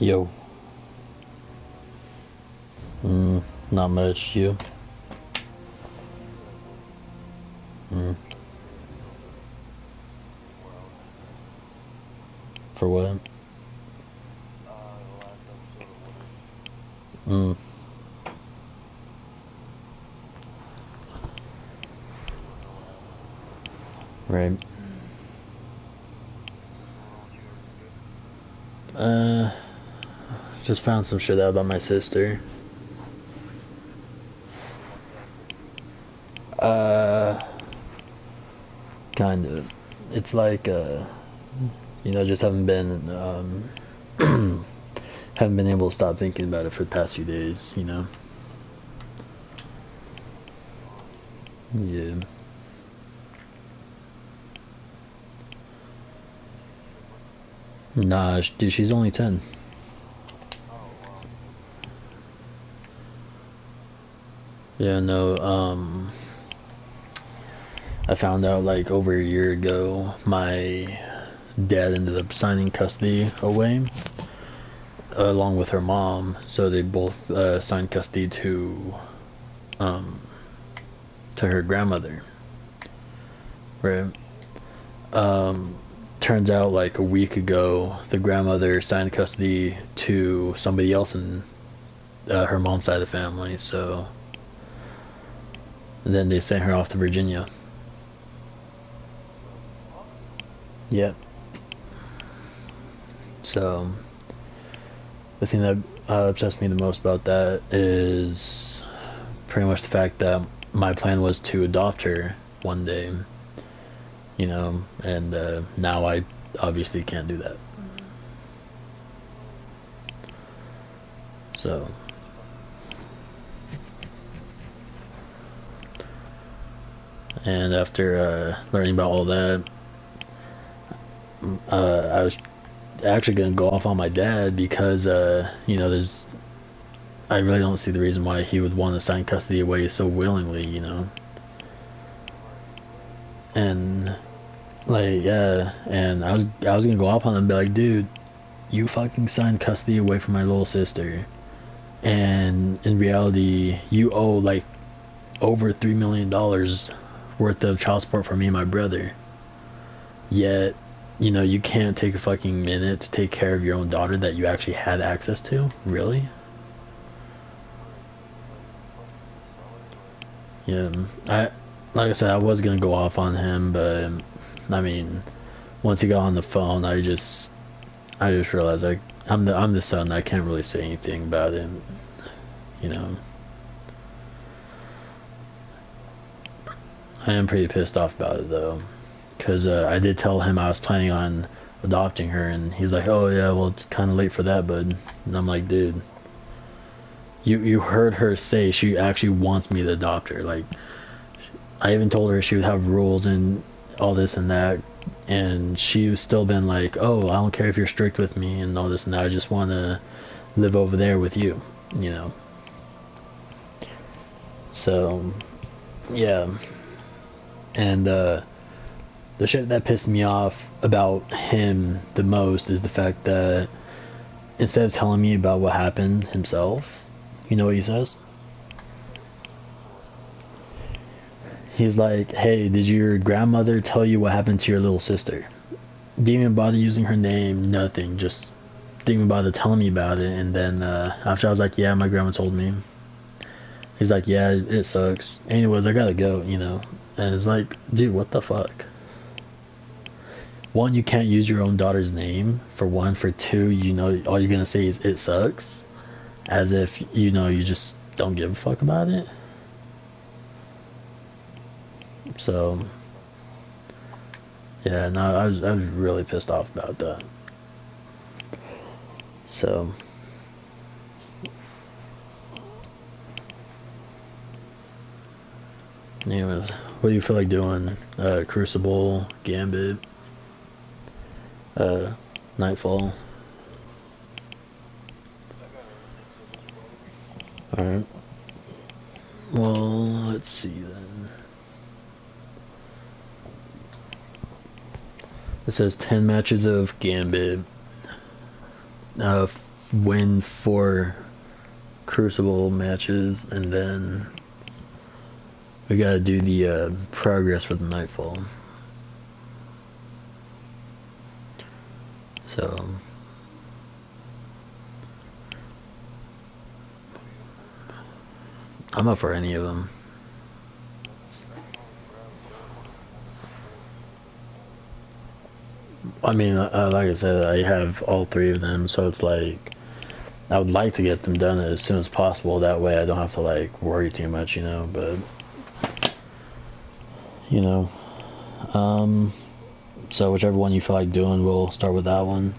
Yo. Not much. You? Mm. For what? Mm. Right. Uh, just found some shit out about my sister. Uh, kind of. It's like, just haven't been able to stop thinking about it for the past few days, you know? Yeah. Nah, dude, she's only 10. Yeah, no, I found out like over a year ago, my dad ended up signing custody away, along with her mom, so they both signed custody um, to her grandmother, right? Um, Turns out like a week ago, the grandmother signed custody to somebody else in her mom's side of the family, so then they sent her off to Virginia. Yep. So the thing that upsets me the most about that is pretty much the fact that my plan was to adopt her one day, and now I obviously can't do that. So, and after learning about all that, I was actually gonna go off on my dad because, I really don't see the reason why he would want to sign custody away so willingly. And like, yeah, and I was gonna go off on him and be like, dude, you fucking signed custody away from my little sister, and in reality, you owe like over $3 million worth of child support for me and my brother. Yet, you can't take a fucking minute to take care of your own daughter that you actually had access to? Really? Yeah, like I said, I was gonna go off on him, but I mean, once he got on the phone, I just realized I'm the son. I can't really say anything about him, you know. I am pretty pissed off about it though, because I did tell him I was planning on adopting her, and he's like, "Oh yeah, well it's kind of late for that, bud." And I'm like, "Dude, you heard her say she actually wants me to adopt her. Like, I even told her she would have rules and all this and that, and she's still been like, "Oh, I don't care if you're strict with me and all this and that. I just want to live over there with you," you know. So yeah, and the shit that pissed me off about him the most is the fact that instead of telling me about what happened himself, you know what he says? He's like, "Hey, did your grandmother tell you what happened to your little sister?" Didn't even bother using her name, nothing, just didn't even bother telling me about it. And then after I was like, "Yeah, my grandma told me." He's like, "Yeah, it sucks. Anyways, I gotta go. And it's like, dude, what the fuck? One, you can't use your own daughter's name, for one. For two, all you're gonna say is "it sucks," as if you just don't give a fuck about it. So yeah, no, I was really pissed off about that. So anyways, what do you feel like doing? Crucible, Gambit, uh, Nightfall. All right. Well, let's see then. It says 10 matches of Gambit, win 4 Crucible matches, and then we gotta do the progress for the Nightfall. So I'm up for any of them. I mean, like I said, I have all 3 of them, so it's like I would like to get them done as soon as possible. That way I don't have to like worry too much, you know, but you know, so whichever one you feel like doing, we'll start with that one.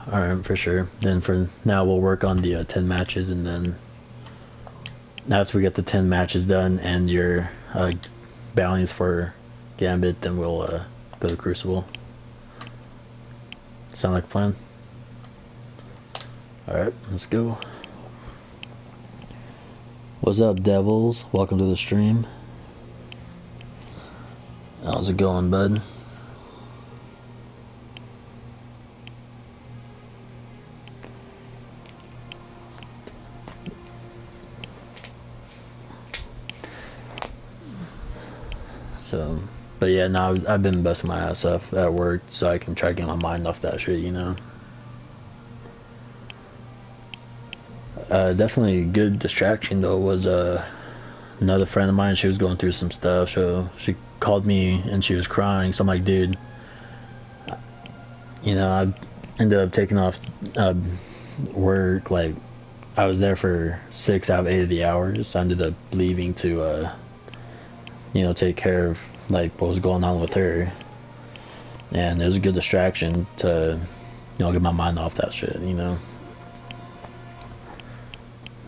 Alright, for sure. Then for now we'll work on the 10 matches, and then after we get the 10 matches done and your bounties for Gambit, then we'll go to Crucible. Sound like a plan? Alright, let's go. What's up, Devils? Welcome to the stream. How's it going, bud? So, but yeah, no, I've been busting my ass off at work so I can try to get my mind off that shit, you know. Definitely a good distraction though was another friend of mine. She was going through some stuff, so she called me and she was crying. So I'm like, dude, you know, I ended up taking off work. Like, I was there for 6 out of 8 of the hours. I ended up leaving to you know, take care of like what was going on with her, and it was a good distraction to, you know, get my mind off that shit, you know.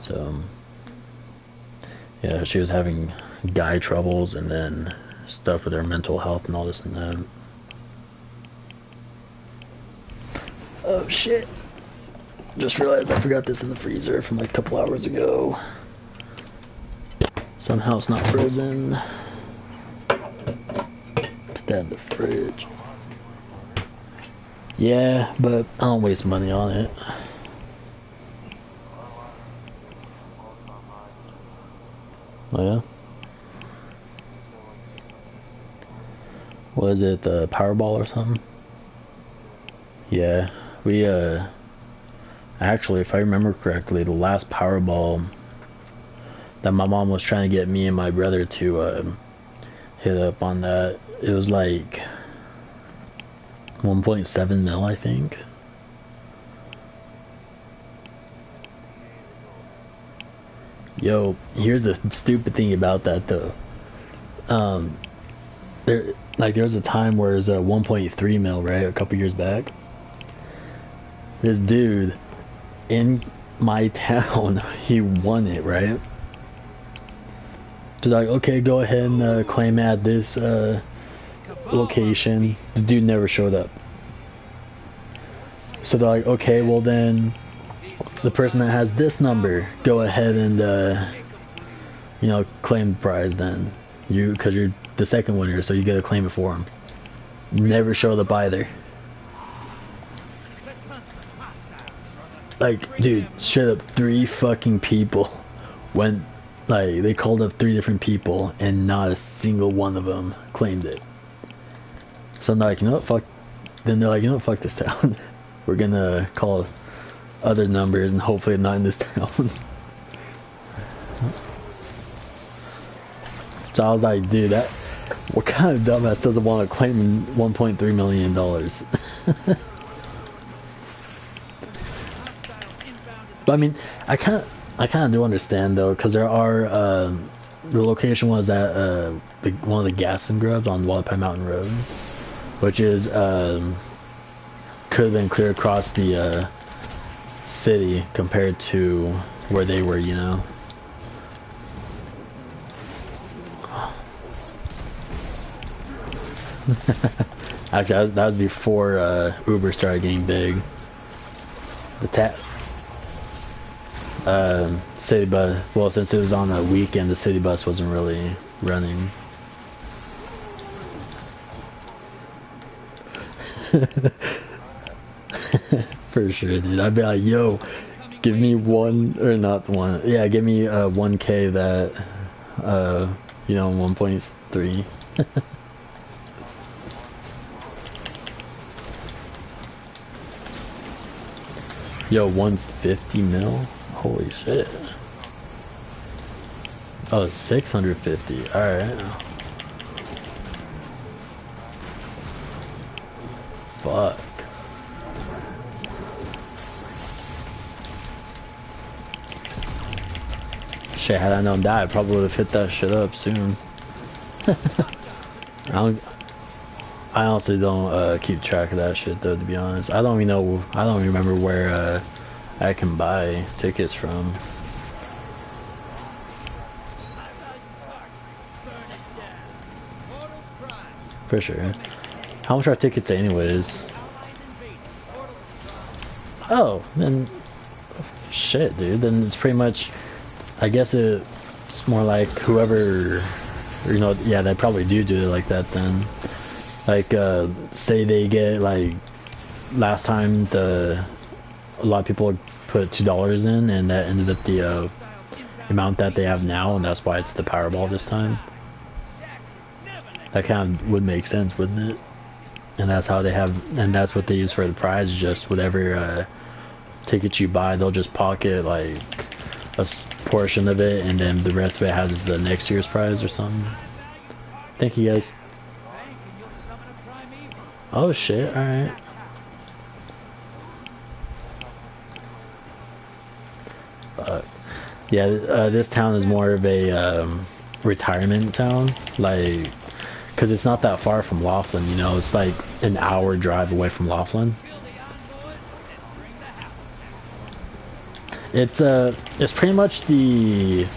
So yeah, she was having guy troubles and then stuff with her mental health and all this and that. Oh shit, just realized I forgot this in the freezer from like a couple hours ago. Somehow it's not frozen. Put that in the fridge. Yeah, but I don't waste money on it. Oh yeah? Was it Powerball or something? Yeah, we actually, if I remember correctly, the last Powerball that my mom was trying to get me and my brother to hit up on, that it was like 1.7 mil, I think. Yo, here's the stupid thing about that though. There was a time where it was 1.3 mil, right, a couple years back. This dude in my town, he won it, right? So like, okay, go ahead and claim at this location. The dude never showed up. So they're like, okay, well then, the person that has this number, go ahead and you know, claim the prize then. Because you're the second winner, so you gotta claim it for him. Never showed up either. Like, dude, straight up 3 fucking people went, like, they called up 3 different people and not a single one of them claimed it. So I'm like, you know what, fuck. Then they're like, you know what, fuck this town. We're gonna call other numbers and hopefully not in this town. So I was like, dude, what kind of dumbass doesn't want to claim $1.3 million? But I mean, I kind of do understand though, because there are the location was at one of the Gaston Grubs on Wallapai Mountain Road, which is could have been clear across the city compared to where they were, you know. Actually, that was before Uber started getting big. The city bus, well, since it was on a weekend, the city bus wasn't really running. For sure, dude. I'd be like, yo, give me one, or not one, yeah, give me 1K that, you know, 1.3. Yo, 150 mil? Holy shit. Oh, 650. Alright. Fuck. Shit, had I known that, I probably would have hit that shit up soon. I honestly don't keep track of that shit though, to be honest. I don't even know, I don't remember where I can buy tickets from. For sure. How much are tickets anyways? Oh, then shit, dude. Then it's pretty much, I guess it's more like whoever, you know, yeah, they probably do it like that then. Like, say they get, like, last time a lot of people put $2 in, and that ended up the amount that they have now, and that's why it's the Powerball this time. That kind of would make sense, wouldn't it? And that's how they have, and that's what they use for the prize, just whatever ticket you buy, they'll just pocket, like, a portion of it, and then the rest of it has the next year's prize or something. Thank you, guys. Oh shit, alright. Yeah, this town is more of a retirement town, like, because it's not that far from Laughlin, you know, it's like an hour drive away from Laughlin. It's pretty much the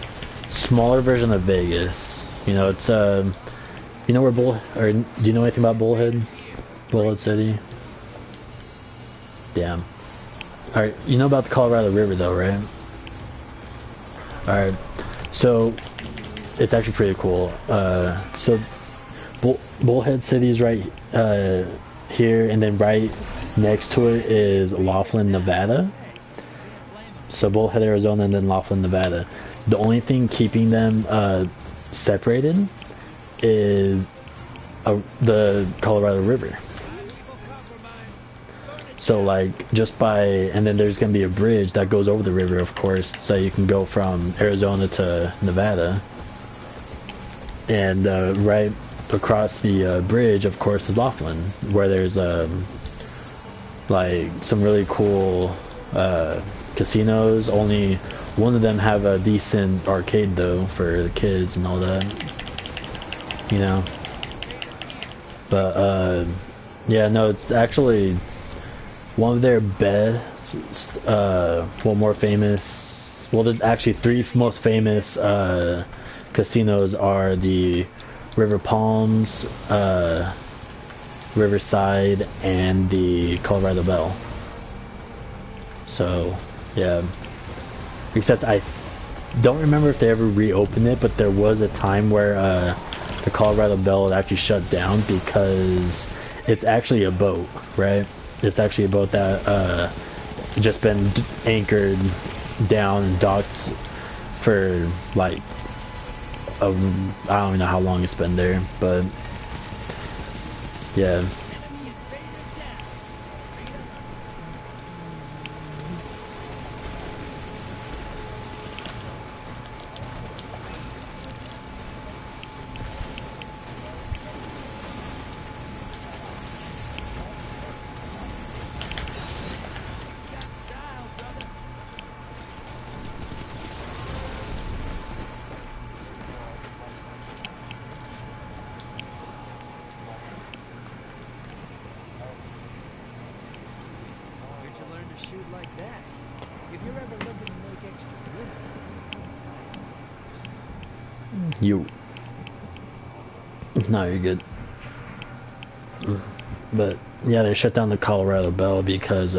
smaller version of Vegas. You know, it's you know where do you know anything about Bullhead? Bullhead City? Damn. Alright, you know about the Colorado River though, right? Alright, so it's actually pretty cool. So Bullhead City is right here, and then right next to it is Laughlin, Nevada. So Bullhead, Arizona, and then Laughlin, Nevada. The only thing keeping them separated is the Colorado River. So like just and then there's gonna be a bridge that goes over the river, of course, so you can go from Arizona to Nevada. And right across the bridge, of course, is Laughlin, where there's like some really cool casinos. Only one of them have a decent arcade though for the kids and all that, you know. But yeah, no, it's actually one of their best, more famous, well, there's actually three most famous casinos are the River Palms, Riverside, and the Colorado Belle. So, yeah. Except I don't remember if they ever reopened it, but there was a time where the Colorado Belle actually shut down because it's actually a boat, right? It's actually a boat that just been anchored down and docked for like I don't even know how long it's been there, but yeah. Shoot like that. If you're ever looking to make extra You. No, you're good. But yeah, they shut down the Colorado Belle because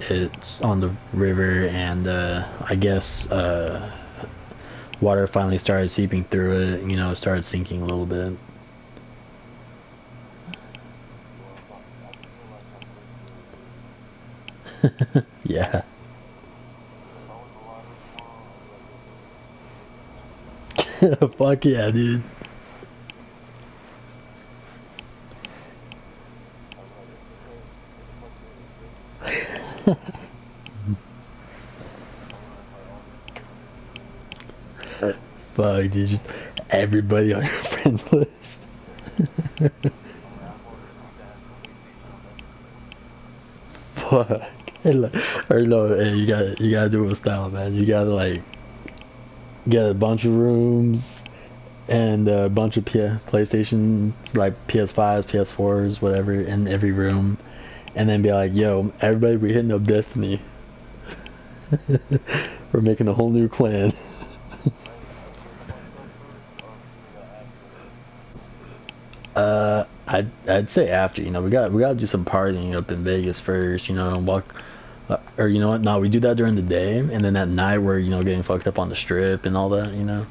it's on the river, and I guess water finally started seeping through it. You know, it started sinking a little bit. Yeah. Fuck yeah, dude. Fuck, dude. Just everybody on your friends list. Fuck. Or no, hey, you gotta do it with style, man. You gotta like get a bunch of rooms and a bunch of PlayStations, like PS5s, PS4s, whatever, in every room, and then be like, "Yo, everybody, we're hitting up Destiny. We're making a whole new clan." I'd say after, we gotta do some partying up in Vegas first, and walk, or you know what? No, we do that during the day, and then at night we're getting fucked up on the strip and all that.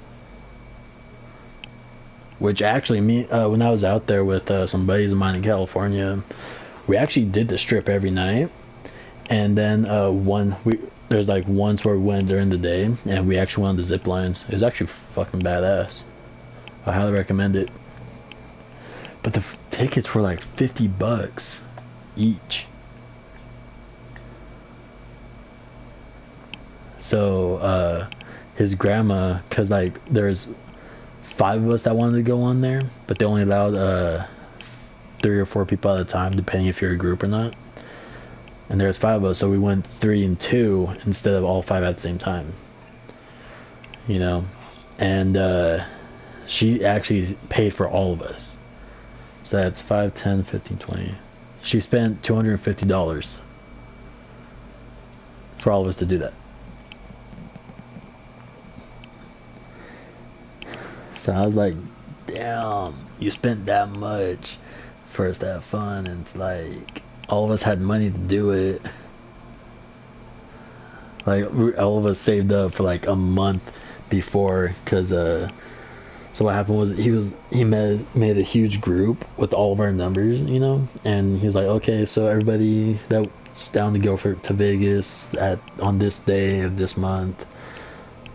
Which actually, me when I was out there with some buddies of mine in California, we actually did the strip every night, and then there's like once where we went during the day, and we actually went on the zip lines. It was actually fucking badass. I highly recommend it. But the tickets were like $50 each. So his grandma, cause like there's 5 of us that wanted to go on there, but they only allowed 3 or 4 people at a time, depending if you're a group or not. And there's 5 of us, so we went 3 and 2 instead of all 5 at the same time. And she actually paid for all of us. So that's 5, 10, 15, 20. She spent $250 for all of us to do that. So I was like, damn, you spent that much for us to have fun, and it's like all of us had money to do it. Like all of us saved up for like a month before, cause so what happened was he made a huge group with all of our numbers, and he's like, okay, so everybody that's down to go to Vegas on this day of this month,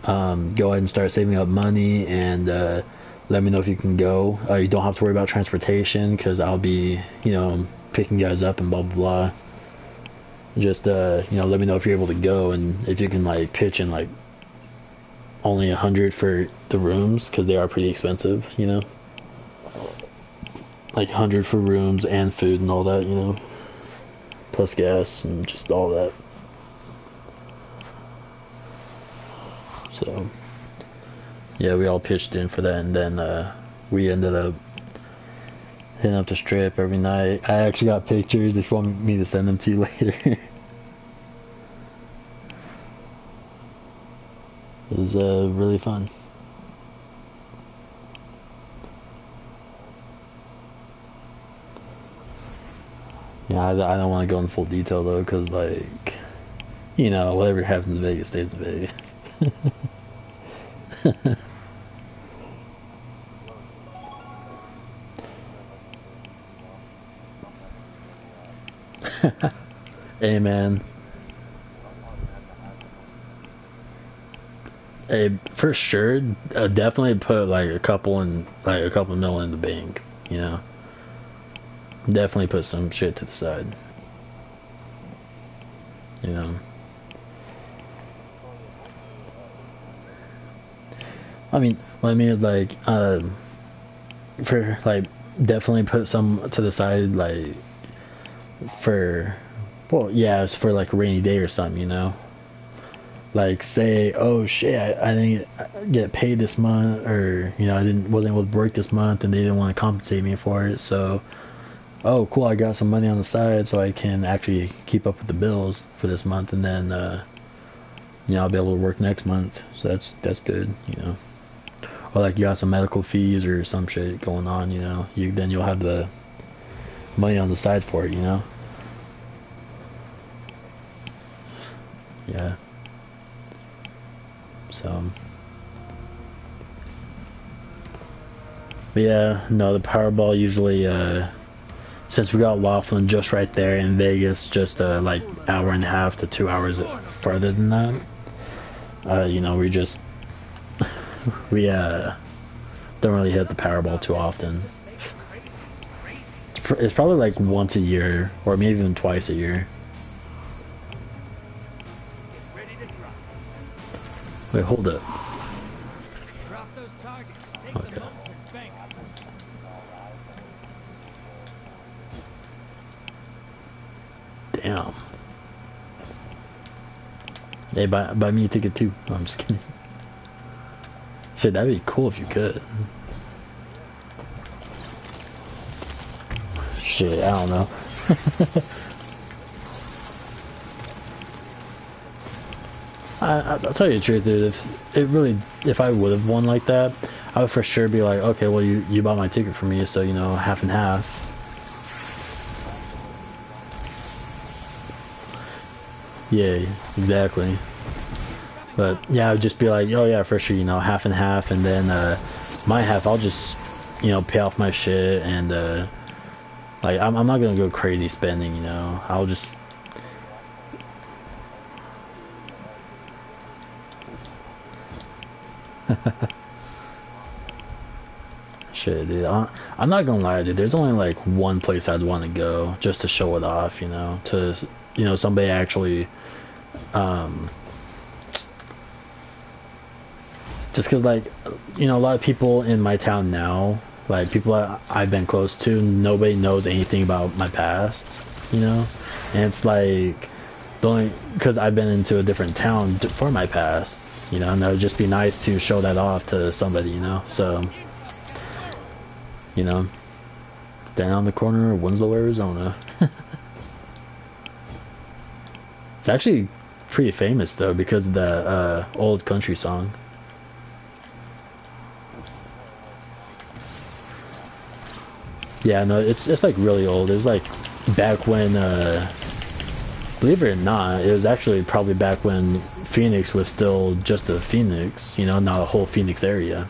go ahead and start saving up money, and let me know if you can go. You don't have to worry about transportation, because I'll be picking you guys up and blah blah blah. Just let me know if you're able to go, and if you can like pitch in like only 100 for the rooms, because they are pretty expensive, like 100 for rooms and food and all that, plus gas and just all that. So yeah, we all pitched in for that, and then we ended up hitting up the strip every night. I actually got pictures if you want me to send them to you later. It was really fun. Yeah, I don't want to go in full detail though, because like, whatever happens in Vegas stays in Vegas. Hey man. Hey, for sure, definitely put like a couple mil in the bank. Definitely put some shit to the side. I mean, what I mean is like, for like, definitely put some to the side, like, for, well, yeah, it's for like a rainy day or something. Like say, oh shit, I didn't get paid this month, or I wasn't able to work this month, and they didn't want to compensate me for it. So, oh cool, I got some money on the side, so I can actually keep up with the bills for this month, and then I'll be able to work next month. So that's good. Or like you got some medical fees or some shit going on. Then you'll have the money on the side for it. Yeah. So, but yeah, no, the Powerball usually since we got Laughlin just right there in Vegas, just like hour and a half to 2 hours further than that, you know, we just we don't really hit the Powerball too often. It's probably like once a year, or maybe even twice a year. Wait, hold up. Drop those targets. Take the Okay. boats and bank 'em. Damn. Hey, buy me a ticket too. No, I'm just kidding. Shit, that'd be cool if you could. Shit, I don't know. I'll tell you the truth, dude. If I would have won like that, I would for sure be like, okay, well, you bought my ticket for me, so you know, half and half. Yeah, exactly. But yeah, I would just be like, oh yeah, for sure, you know, half and half, and then my half, I'll just, you know, pay off my shit, and like I'm not gonna go crazy spending, you know. I'll just. Shit, dude. I'm not gonna lie, dude. There's only like one place I'd want to go just to show it off, you know, to, you know, somebody actually, just cause like, you know, a lot of people in my town now, like people that I've been close to, nobody knows anything about my past, you know, and it's like, the only, cause I've been into a different town for my past, you know, and it would just be nice to show that off to somebody, you know, so. You know, stand on the corner of Winslow, Arizona. It's actually pretty famous though because of the old country song. Yeah, no, it's like really old. It's like back when, believe it or not, it was actually probably back when Phoenix was still just a Phoenix. You know, not a whole Phoenix area.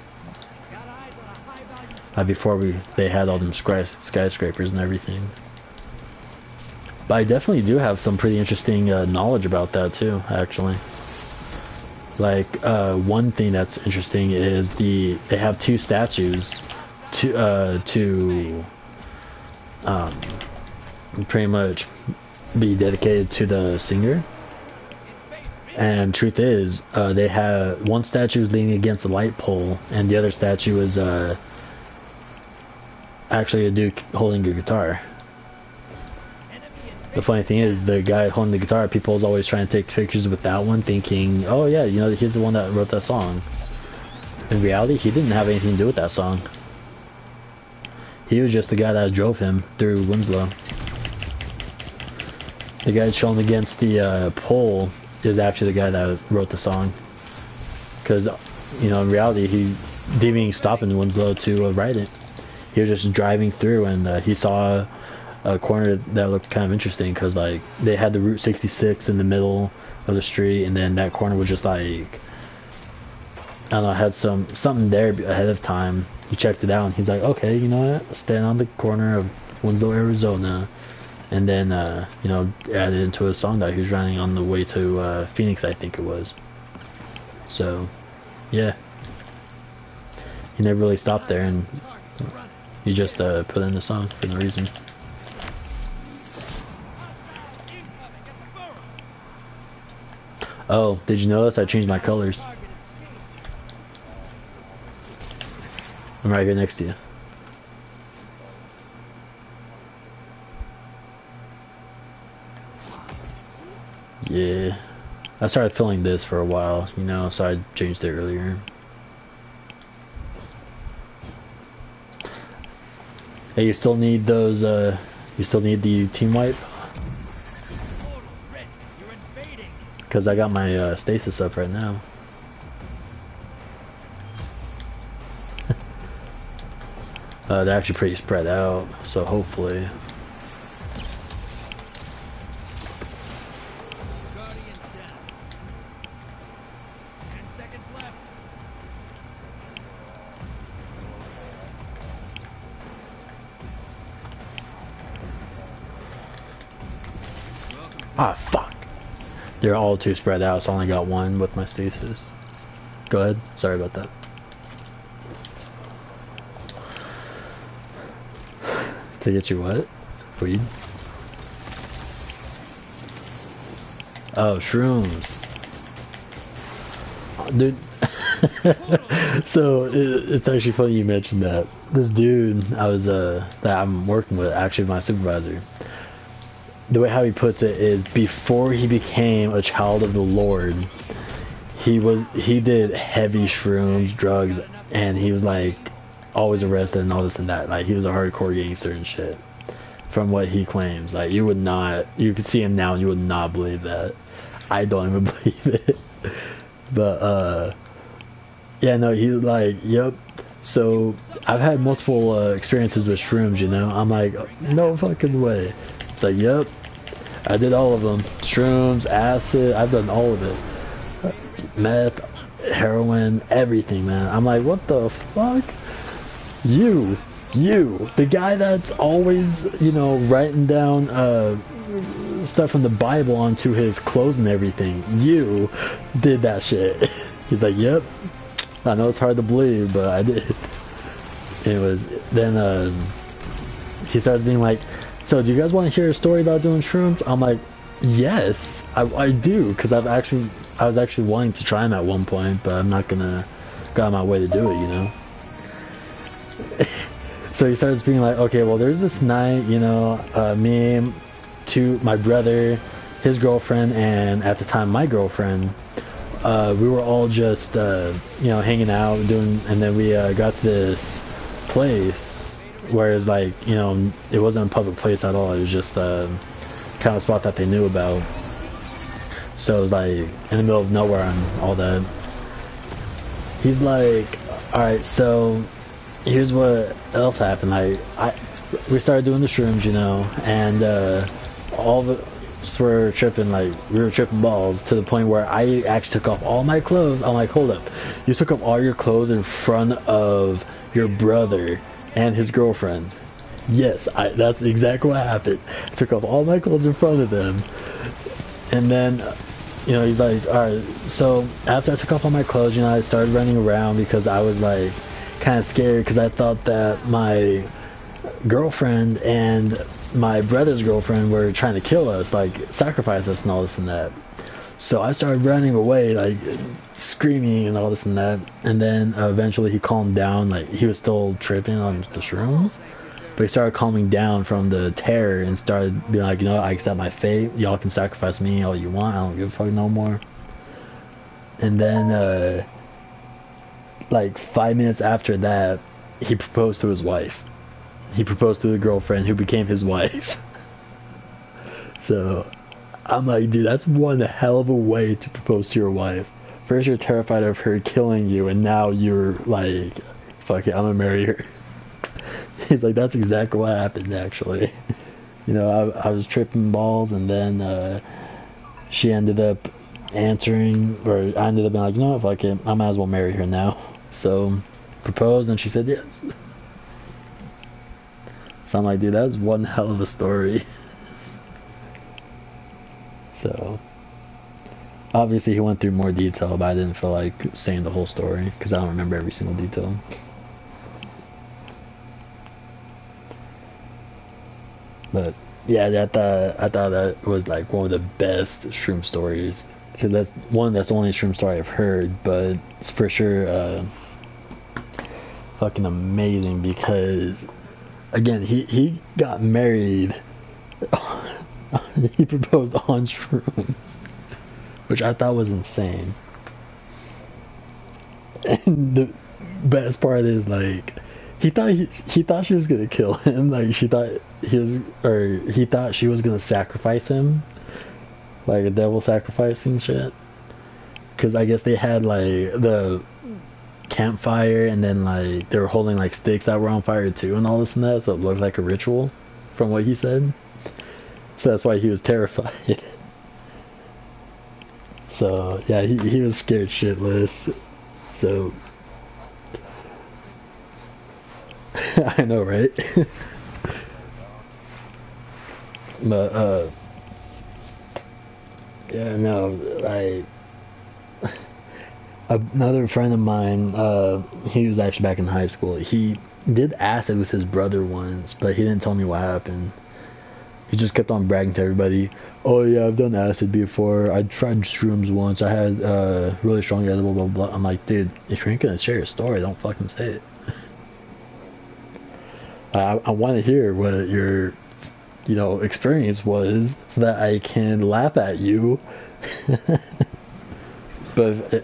Before they had all them skyscrapers and everything. But I definitely do have some pretty interesting knowledge about that too, actually. Like one thing that's interesting is they have two statues to pretty much be dedicated to the singer. And truth is, they have one statue is leaning against a light pole, and the other statue is actually a dude holding a guitar. The funny thing is, the guy holding the guitar, people's always trying to take pictures with that one, thinking, oh yeah, you know, he's the one that wrote that song. In reality, he didn't have anything to do with that song. He was just the guy that drove him through Winslow. The guy shown against the pole is actually the guy that wrote the song. Because, you know, in reality, he didn't even stop in Winslow to write it. He was just driving through, and he saw a corner that looked kind of interesting because like they had the Route 66 in the middle of the street, and then that corner was just like, I don't know, had something there ahead of time. He checked it out, and he's like, okay, you know what, stand on the corner of Winslow, Arizona, and then you know, added into a song that he was running on the way to Phoenix, I think it was. So yeah, he never really stopped there, and he just put in the song for no reason. Oh, did you notice I changed my colors? I'm right here next to you. Yeah. I started filling this for a while, you know, so I changed it earlier. Hey, you still need those, you still need the team wipe? Because I got my stasis up right now. They're actually pretty spread out, so hopefully. Guardian down. 10 seconds left. Ah, fuck. They're all too spread out, so I only got one with my stasis. Go ahead. Sorry about that. To get you what? Weed? Oh, shrooms. Dude. So it's actually funny you mentioned that. This dude that I'm working with, actually my supervisor, the way how he puts it is, before he became a child of the Lord, he did heavy shrooms, drugs, and he was like always arrested and all this and that. Like, he was a hardcore gangster and shit, from what he claims. Like, you could see him now and you would not believe that. I don't even believe it. But yeah, no, he's like, yep. So I've had multiple experiences with shrooms, you know. I'm like, no fucking way. It's like, yep, I did all of them. Shrooms, acid, I've done all of it. Meth, heroin, everything, man. I'm like, what the fuck? You, the guy that's always, you know, writing down stuff from the Bible onto his clothes and everything. You did that shit. He's like, yep. I know it's hard to believe, but I did. Anyways, then he starts being like, so do you guys want to hear a story about doing shrooms? I'm like, yes, I do, because I was actually wanting to try them at one point, but I'm not gonna go out of my way to do it, you know. So he starts being like, okay, well, there's this night, you know, me, my brother, his girlfriend, and at the time my girlfriend, we were all just you know, hanging out, and then we got to this place where it's like, you know, it wasn't a public place at all. It was just kind of a spot that they knew about. So it was like in the middle of nowhere and all that. He's like, all right, so here's what else happened. We started doing the shrooms, you know, and all of us were tripping, like, we were tripping balls to the point where I actually took off all my clothes. I'm like, hold up, you took off all your clothes in front of your brother and his girlfriend? Yes, that's exactly what happened. I took off all my clothes in front of them, and then you know, he's like, alright, so after I took off all my clothes, you know, I started running around because I was like kind of scared, because I thought that my girlfriend and my brother's girlfriend were trying to kill us, like sacrifice us and all this and that. So I started running away, like screaming and all this and that, and then eventually he calmed down. Like, he was still tripping on the shrooms, but he started calming down from the terror and started being like, you know, I accept my fate, y'all can sacrifice me all you want, I don't give a fuck no more. And then like 5 minutes after that, he proposed to his wife. He proposed to the girlfriend who became his wife. So I'm like, dude, that's one hell of a way to propose to your wife. First you're terrified of her killing you, and now you're like, fuck it, I'm gonna marry her. He's like, that's exactly what happened, actually. You know, I was tripping balls, and then she ended up answering, or I ended up being like, you know what, fuck it, I might as well marry her now. So proposed, and she said yes. So I'm like, dude, that's one hell of a story. So obviously he went through more detail, but I didn't feel like saying the whole story because I don't remember every single detail. But yeah, I thought that was like one of the best shroom stories, because that's the only shroom story I've heard, but it's for sure fucking amazing, because again, he got married. He proposed on shrooms, which I thought was insane. And the best part is, like, he thought she was gonna kill him. Like, he thought she was gonna sacrifice him, like a devil sacrificing shit. Because I guess they had like the campfire, and then like they were holding like sticks that were on fire too, and all this and that, so it looked like a ritual, from what he said. So that's why he was terrified. So yeah, he was scared shitless. So I know, right? But Yeah, no, like another friend of mine, he was actually back in high school. He did acid with his brother once, but he didn't tell me what happened. He just kept on bragging to everybody, "Oh yeah, I've done acid before. I tried shrooms once. I had really strong edible, blah, blah blah." I'm like, dude, if you ain't gonna share your story, don't fucking say it. I want to hear what your, experience was so that I can laugh at you. But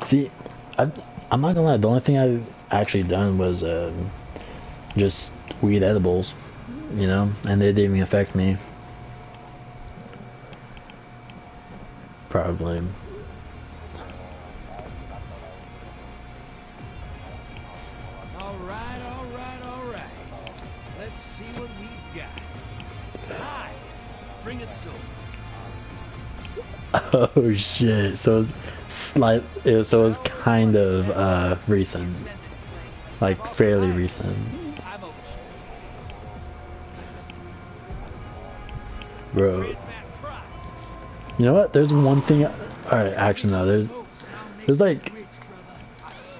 see, I'm not gonna lie. The only thing I've actually done was just weed edibles, and they didn't even affect me. Probably. All right, all right, all right. Let's see what we got. Hi, bring a sword. Oh shit! So it's kind of recent, like fairly recent, I'm oversharing. bro. Transmat Prime. You know what? There's one thing. All right, actually no. There's like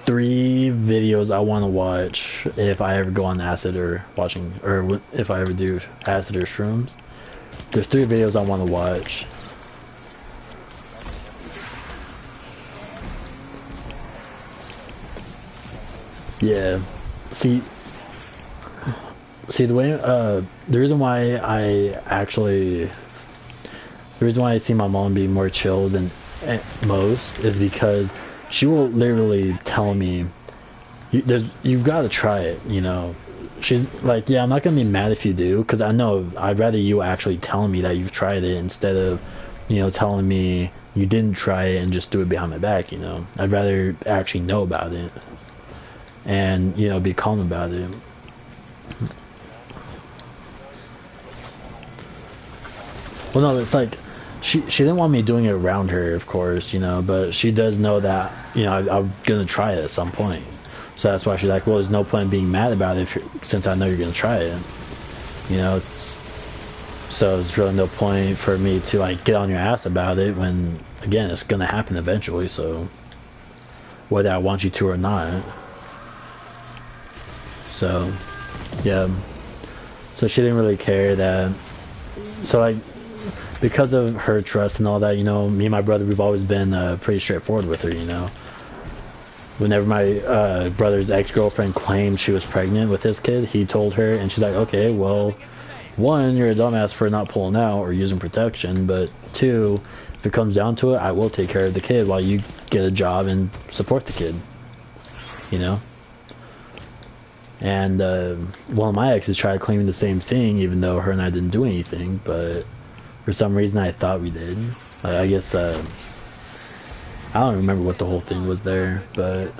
3 videos I want to watch if I ever go on acid or if I ever do acid or shrooms. There's 3 videos I want to watch. Yeah. See the way the reason why I see my mom be more chill than most is because she will literally tell me, you've got to try it, She's like, yeah, I'm not gonna be mad if you do, because I know I'd rather you actually tell me that you've tried it instead of, telling me you didn't try it and just do it behind my back, I'd rather actually know about it and, be calm about it. Well, no, it's like she didn't want me doing it around her, of course, but she does know that, I'm gonna try it at some point. So that's why she's like, well, there's no point in being mad about it since I know you're gonna try it. So it's really no point for me to like get on your ass about it when, again, it's gonna happen eventually. So whether I want you to or not. So yeah. So she didn't really care that. So like, because of her trust and all that, me and my brother, we've always been pretty straightforward with her, Whenever my brother's ex-girlfriend claimed she was pregnant with his kid, he told her, and she's like, okay, well, 1, you're a dumbass for not pulling out or using protection, but 2, if it comes down to it, I will take care of the kid while you get a job and support the kid, And one of my exes tried claiming the same thing, even though her and I didn't do anything, but for some reason I thought we did. I guess, I don't remember what the whole thing was there, but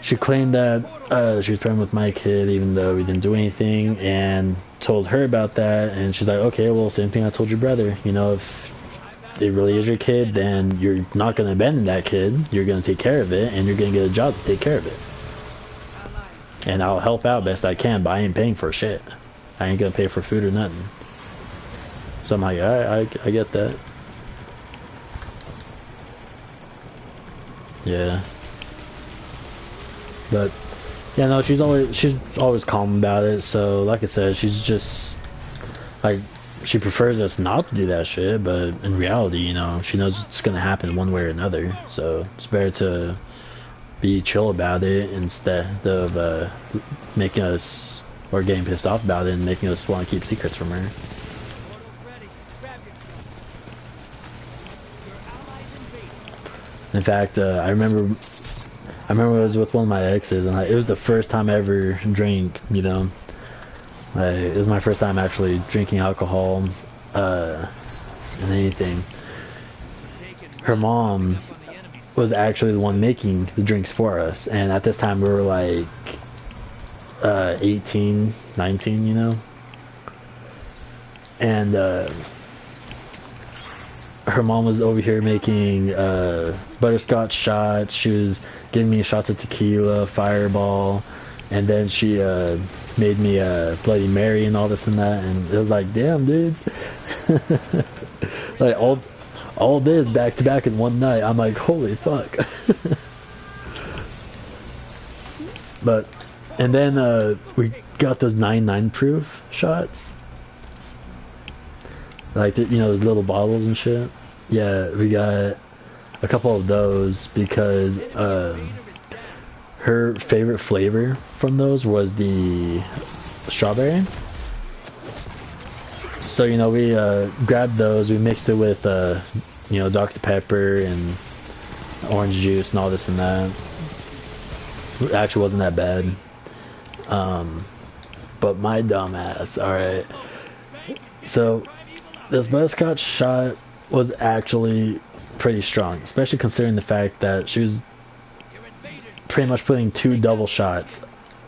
she claimed that she was pregnant with my kid even though we didn't do anything, and told her about that, and she's like, okay, well, same thing I told your brother, if it really is your kid, then you're not going to abandon that kid, you're going to take care of it, and you're going to get a job to take care of it. And I'll help out best I can, but I ain't paying for shit. I ain't going to pay for food or nothing. So I'm like, alright, I get that. Yeah. But yeah, no, she's always calm about it. So like I said, she's just like, she prefers us not to do that shit, but in reality, she knows it's gonna happen one way or another. So it's better to be chill about it instead of making us, or getting pissed off about it and making us want to keep secrets from her. In fact, I remember I was with one of my exes, and it was the first time I ever drank, it was my first time actually drinking alcohol, and anything. Her mom was actually the one making the drinks for us, and at this time we were like 18, 19, and her mom was over here making butterscotch shots. She was giving me shots of tequila, Fireball, and then she made me a Bloody Mary and all this and that, and it was like, damn, dude. Like all this back to back in one night. I'm like, holy fuck. But and then we got those 9.9 proof shots, like you know, those little bottles and shit. Yeah, we got a couple of those because her favorite flavor from those was the strawberry. So you know, we grabbed those, we mixed it with you know, Dr. Pepper and orange juice and all this and that. It actually wasn't that bad. But my dumb ass, alright. So this butterscotch shot was actually pretty strong, especially considering the fact that she was pretty much putting 2 double shots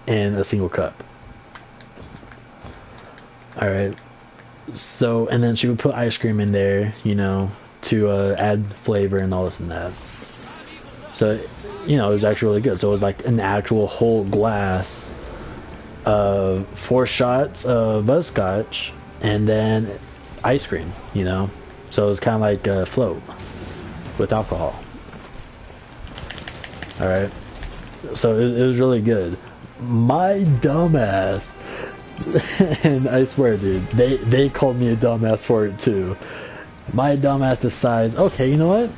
in a single cup. Alright. So, and then she would put ice cream in there, you know, to add flavor and all this and that. So, you know, it was actually really good. So it was like an actual whole glass of 4 shots of butterscotch and then ice cream, you know. So it was kind of like a float with alcohol. Alright. So it was really good. My dumbass, and I swear, dude, they called me a dumbass for it too. My dumbass decides, okay, you know what?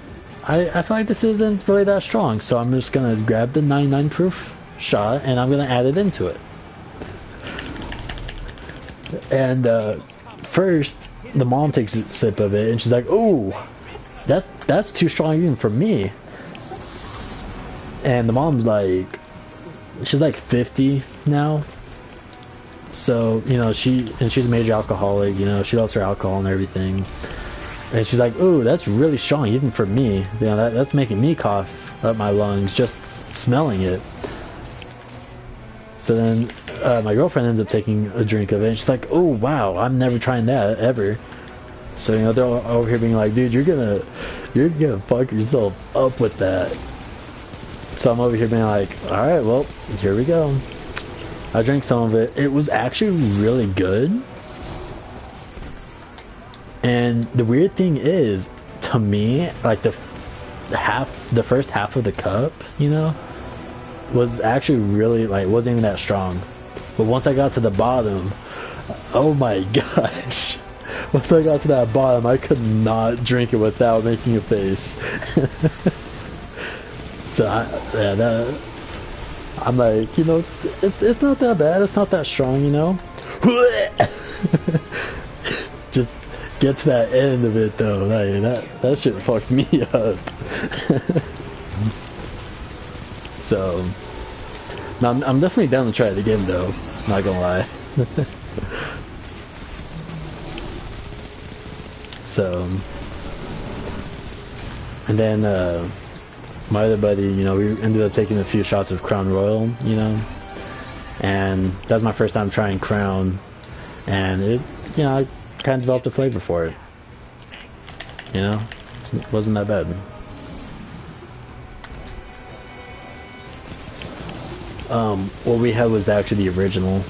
I feel like this isn't really that strong, so I'm just gonna grab the 9.9 proof shot and I'm gonna add it into it. And first, the mom takes a sip of it and she's like, "Ooh, that's too strong even for me." And the mom's like, she's like 50 now. So, you know, she's a major alcoholic, you know, she loves her alcohol and everything. And she's like, "Ooh, that's really strong even for me. You know, that's making me cough up my lungs just smelling it." So then my girlfriend ends up taking a drink of it and she's like, "Oh wow, I'm never trying that ever." So, you know, they're over here being like, "Dude, you're gonna fuck yourself up with that." So I'm over here being like, "Alright, well, here we go." I drank some of it. It was actually really good. And the weird thing is, to me, like the first half of the cup, you know, was actually really, like, wasn't even that strong. But once I got to the bottom, oh my gosh. Once I got to that bottom, I could not drink it without making a face. So I'm like, you know, it's not that bad, it's not that strong, you know. Just get to that end of it though, like, that shit fucked me up. So, now I'm definitely down to try it again though, not gonna lie. So, and then my other buddy, you know, we ended up taking a few shots of Crown Royal, you know, and that was my first time trying Crown, and it, you know, I kind of developed a flavor for it, you know, it wasn't that bad. What we had was actually the original,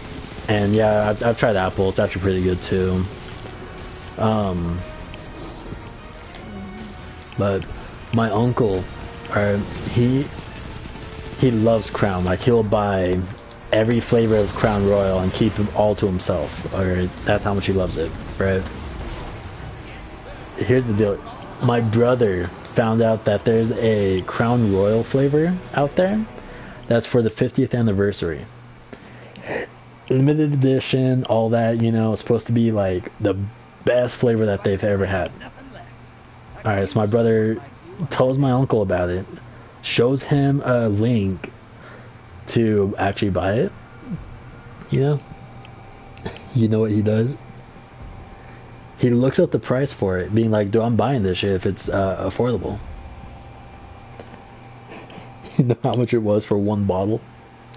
and yeah, I've tried apple, it's actually pretty good too. But my uncle, he loves Crown. Like, he'll buy every flavor of Crown Royal and keep them all to himself. Or that's how much he loves it, right? Here's the deal. My brother found out that there's a Crown Royal flavor out there that's for the 50th anniversary. Limited edition, all that, you know, it's supposed to be like the best flavor that they've ever had. Alright, so my brother tells my uncle about it, shows him a link to actually buy it. You know? You know what he does? He looks up the price for it, being like, "Dude, I'm buying this shit if it's affordable." You know how much it was for one bottle?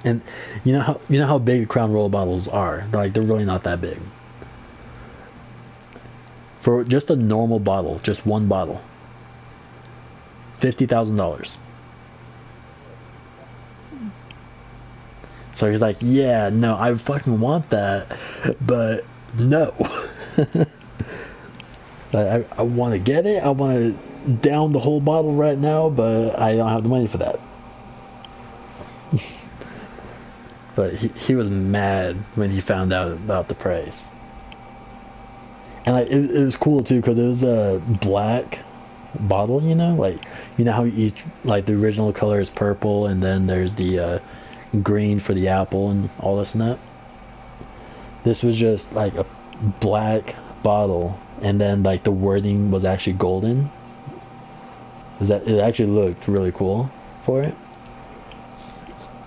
And you know how big the Crown Royal bottles are? They're really not that big. For just a normal bottle, just one bottle, $50,000. So he's like, yeah, no, I fucking want that, but no. I want to get it. I want to down the whole bottle right now, but I don't have the money for that. But he was mad when he found out about the price. And like it was cool too because it was a black bottle, you know, like you know how each like the original color is purple and then there's the green for the apple and all this and that. This was just like a black bottle and then like the wording was actually golden. It actually looked really cool for it.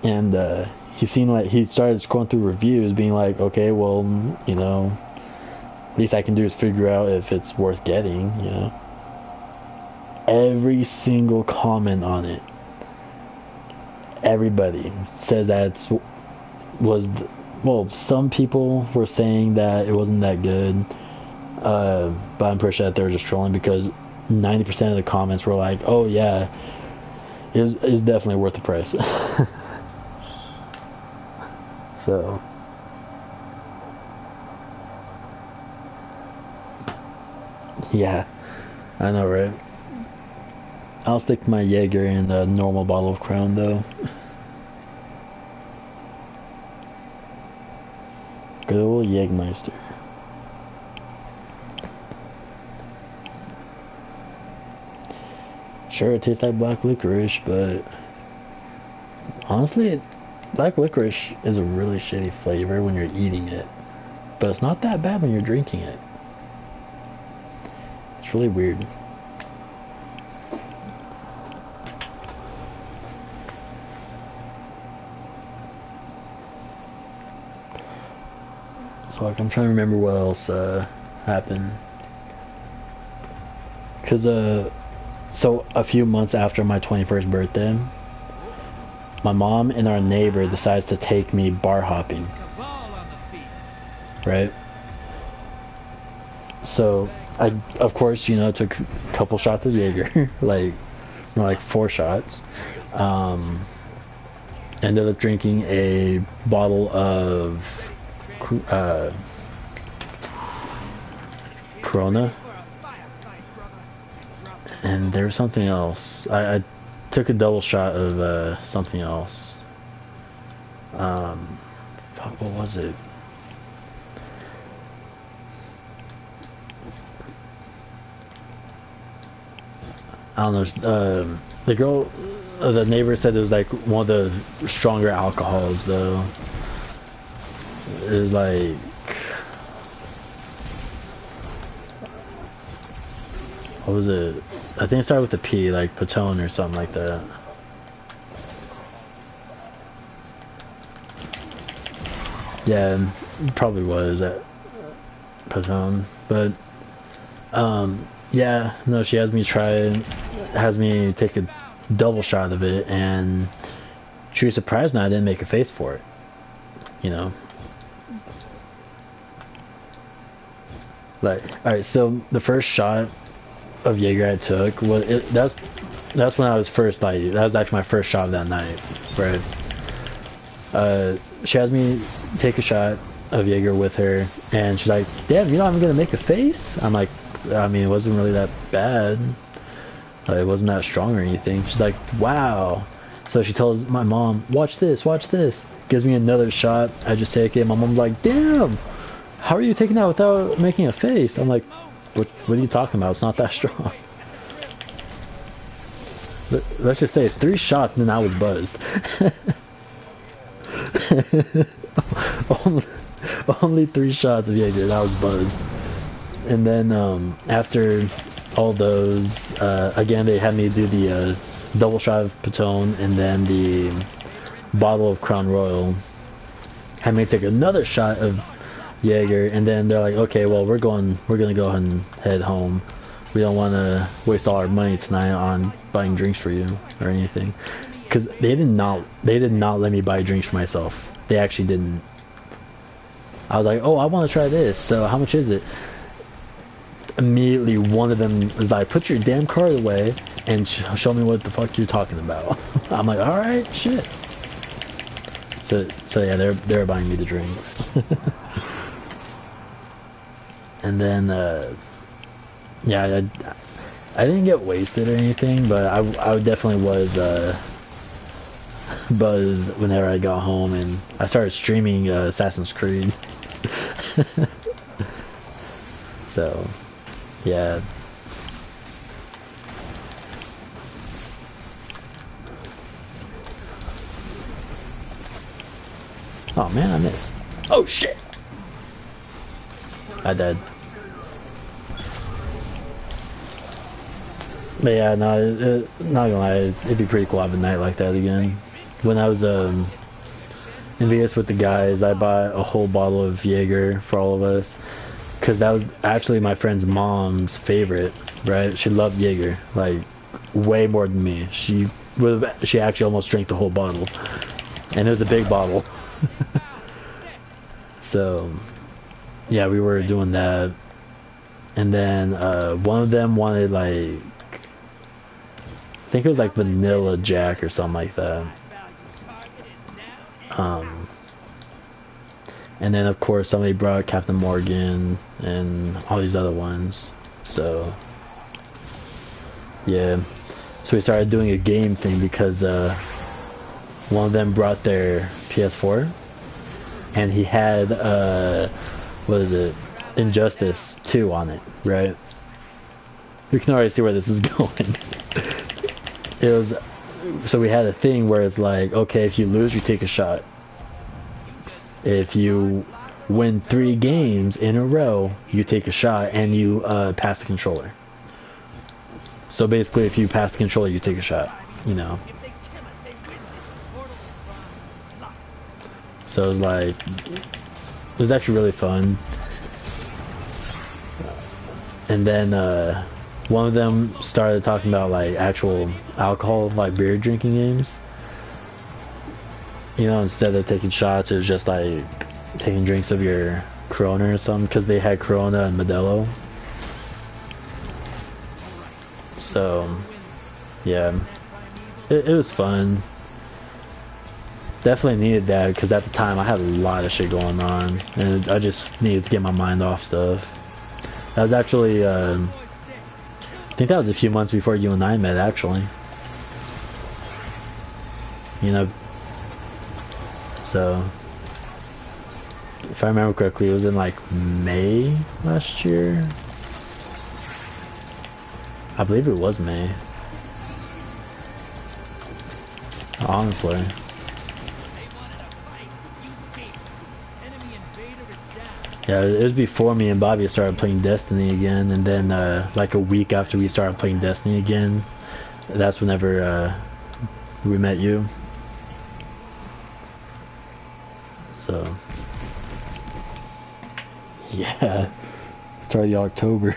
And he seemed like he started scrolling through reviews being like, okay, well, you know, least I can do is figure out if it's worth getting, you know. Every single comment on it, everybody said that well, some people were saying that it wasn't that good, but I'm pretty sure that they were just trolling because 90% of the comments were like, oh yeah, it's definitely worth the price. So yeah, I know, right? I'll stick to my Jaeger and a normal bottle of Crown though. Good old Jägermeister. Sure, it tastes like black licorice, but honestly, black licorice is a really shitty flavor when you're eating it. But it's not that bad when you're drinking it. It's really weird. So like, I'm trying to remember what else happened. Cause so a few months after my 21st birthday, my mom and our neighbor decides to take me bar hopping. Right? So I, of course, you know, took a couple shots of Jaeger, like 4 shots. Ended up drinking a bottle of Corona, and there was something else. I took a double shot of something else. Fuck, what was it? I don't know. The girl, the neighbor said it was like one of the stronger alcohols, though. It was like, what was it? I think it started with a P, like Patone or something like that. Yeah, it probably was at Patone, but yeah, no, she has me take a double shot of it, and she was surprised that I didn't make a face for it, you know. Like, alright, so the first shot of Jaeger I took was that's when I was first, like, that was actually my first shot of that night, right? She has me take a shot of Jaeger with her, and she's like, damn, you're not even gonna make a face? I'm like, I mean, it wasn't really that bad. It wasn't that strong or anything. She's like, wow. So she tells my mom, watch this, watch this. Gives me another shot. I just take it. My mom's like, damn, how are you taking that without making a face? I'm like, what are you talking about? It's not that strong. Let's just say 3 shots and then I was buzzed. only 3 shots of Jaeger and I was buzzed. And then after all those, again, they had me do the double shot of Patone and then the bottle of Crown Royal. Had me take another shot of Jaeger, and then they're like, okay, well, we're gonna go ahead and head home. We don't want to waste all our money tonight on buying drinks for you or anything, because they did not let me buy drinks for myself. They actually didn't. I was like, oh, I want to try this, so how much is it? Immediately one of them was like, put your damn card away and show me what the fuck you're talking about. I'm like, alright, shit. So yeah, they're buying me the drinks. And then yeah, I didn't get wasted or anything, but I definitely was buzzed whenever I got home, and I started streaming Assassin's Creed. So yeah. Oh man, I missed. Oh shit! I died. But yeah, no, not gonna lie, it'd be pretty cool to have a night like that again. When I was in Vegas with the guys, I bought a whole bottle of Jaeger for all of us, because that was actually my friend's mom's favorite, right? She loved Jaeger, like, way more than me. She actually almost drank the whole bottle, and it was a big bottle. So yeah, we were doing that, and then one of them wanted, like, I think it was like Vanilla Jack or something like that. And then of course somebody brought Captain Morgan and all these other ones. So yeah, so we started doing a game thing because one of them brought their PS4, and he had what is it, Injustice 2 on it, right? You can already see where this is going. It was, so we had a thing where it's like, okay, if you lose, you take a shot. If you win 3 games in a row, you take a shot, and you pass the controller. So basically, if you pass the controller, you take a shot, you know. So it was like, it was actually really fun. And then one of them started talking about like actual alcohol, like beer drinking games. You know, instead of taking shots, it was just like taking drinks of your Corona or something, because they had Corona and Modelo. So yeah, it was fun. Definitely needed that, because at the time I had a lot of shit going on, and I just needed to get my mind off stuff. That was actually, I think that was a few months before you and I met, actually. You know, so if I remember correctly, it was in like May last year. I believe it was May. Honestly. Yeah, it was before me and Bobby started playing Destiny again, and then like a week after we started playing Destiny again, that's whenever we met you. So yeah, it's already October.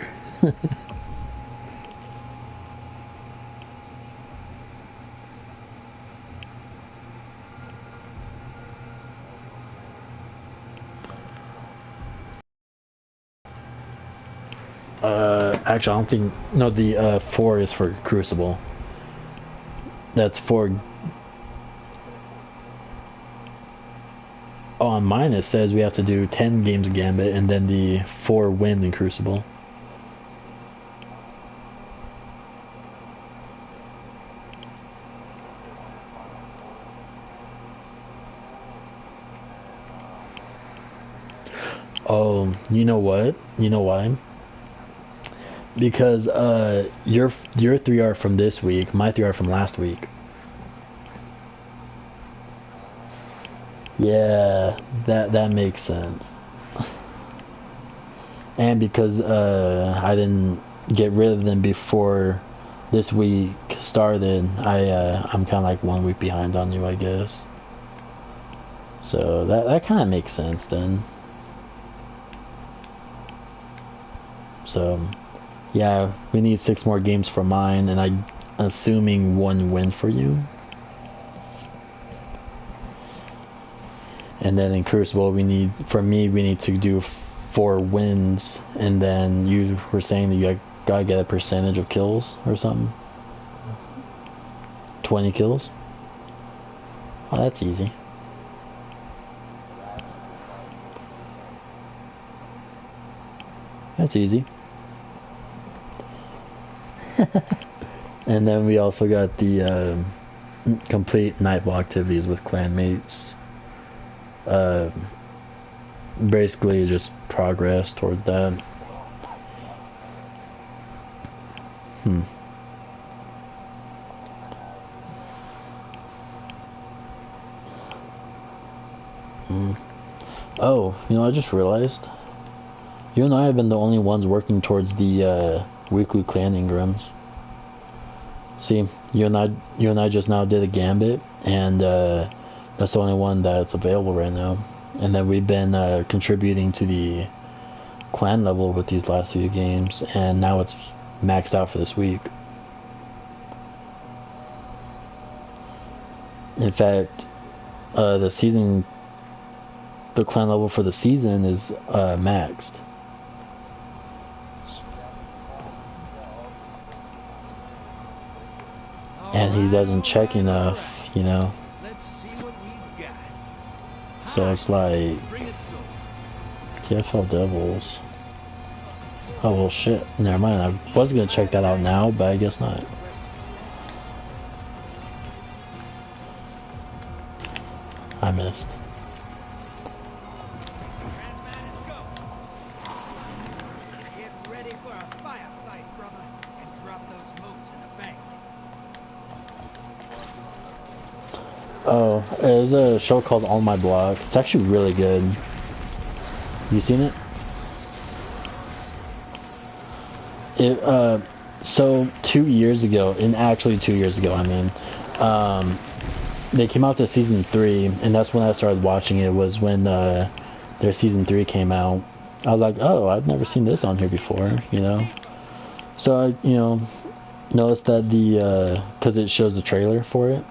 Actually, I don't think, no, the 4 is for Crucible. That's for, oh, on mine it says we have to do 10 games of Gambit and then the 4 win in Crucible. Oh, you know what? You know why? Because your 3 are from this week, my 3 are from last week. Yeah, that makes sense. And because I didn't get rid of them before this week started, I'm kind of like 1 week behind on you, I guess. So that kind of makes sense then. So yeah, we need 6 more games for mine, and I'm assuming 1 win for you. And then in Crucible, we need to do 4 wins, and then you were saying that you gotta get a percentage of kills or something. 20 kills? Oh, that's easy. That's easy. And then we also got the complete nightfall activities with clanmates. Basically just progress towards that. Oh, you know, I just realized you and I have been the only ones working towards the weekly clan Ingrams. See, you and I just now did a gambit, and that's the only one that's available right now. And then we've been contributing to the clan level with these last few games, and now it's maxed out for this week. In fact, the clan level for the season is maxed. And he doesn't check enough, you know. Let's see what we've got. So it's like Bring us some. TFL Devils. Oh well, shit. Never mind. I was gonna check that out now, but I guess not. I missed. Transman, go. Get ready for a firefight, brother, and drop those moats in the bank. Oh, there's a show called On My Block. It's actually really good. You seen it? So 2 years ago, and actually 2 years ago, I mean, they came out to season 3, and that's when I started watching it, was when their season 3 came out. I was like, oh, I've never seen this on here before, you know? So I, you know, noticed that because it shows the trailer for it.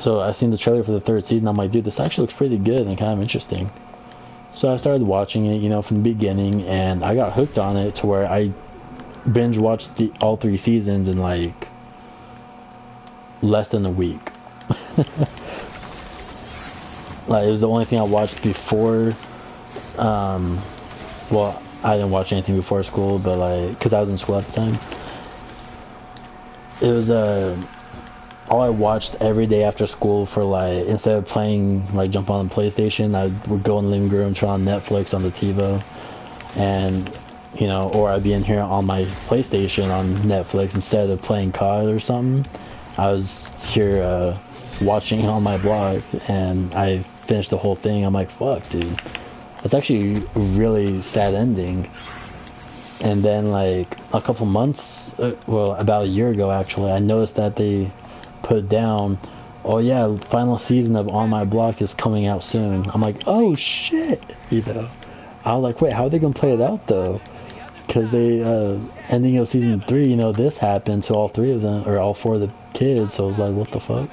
So I seen the trailer for the 3rd season. I'm like, dude, this actually looks pretty good and kind of interesting. So I started watching it, you know, from the beginning, and I got hooked on it to where I binge watched all 3 seasons in like less than a week. Like, it was the only thing I watched before. Well, I didn't watch anything before school, but like, because I was in school at the time. It was all I watched every day after school for, like, instead of playing, like, jump on the PlayStation, I would go in the living room, turn on Netflix on the TiVo, and, you know, or I'd be in here on my PlayStation on Netflix instead of playing COD or something. I was here watching On My Block, and I finished the whole thing. I'm like, fuck, dude. That's actually a really sad ending. And then, like, a couple months, well, about a year ago, actually, I noticed that they put down, oh yeah, final season of On My Block is coming out soon. I'm like, oh shit, you know. I was like, wait, how are they gonna play it out though? Because they ending of season 3, you know, this happened to all 3 of them, or all 4 of the kids. So I was like, what the fuck?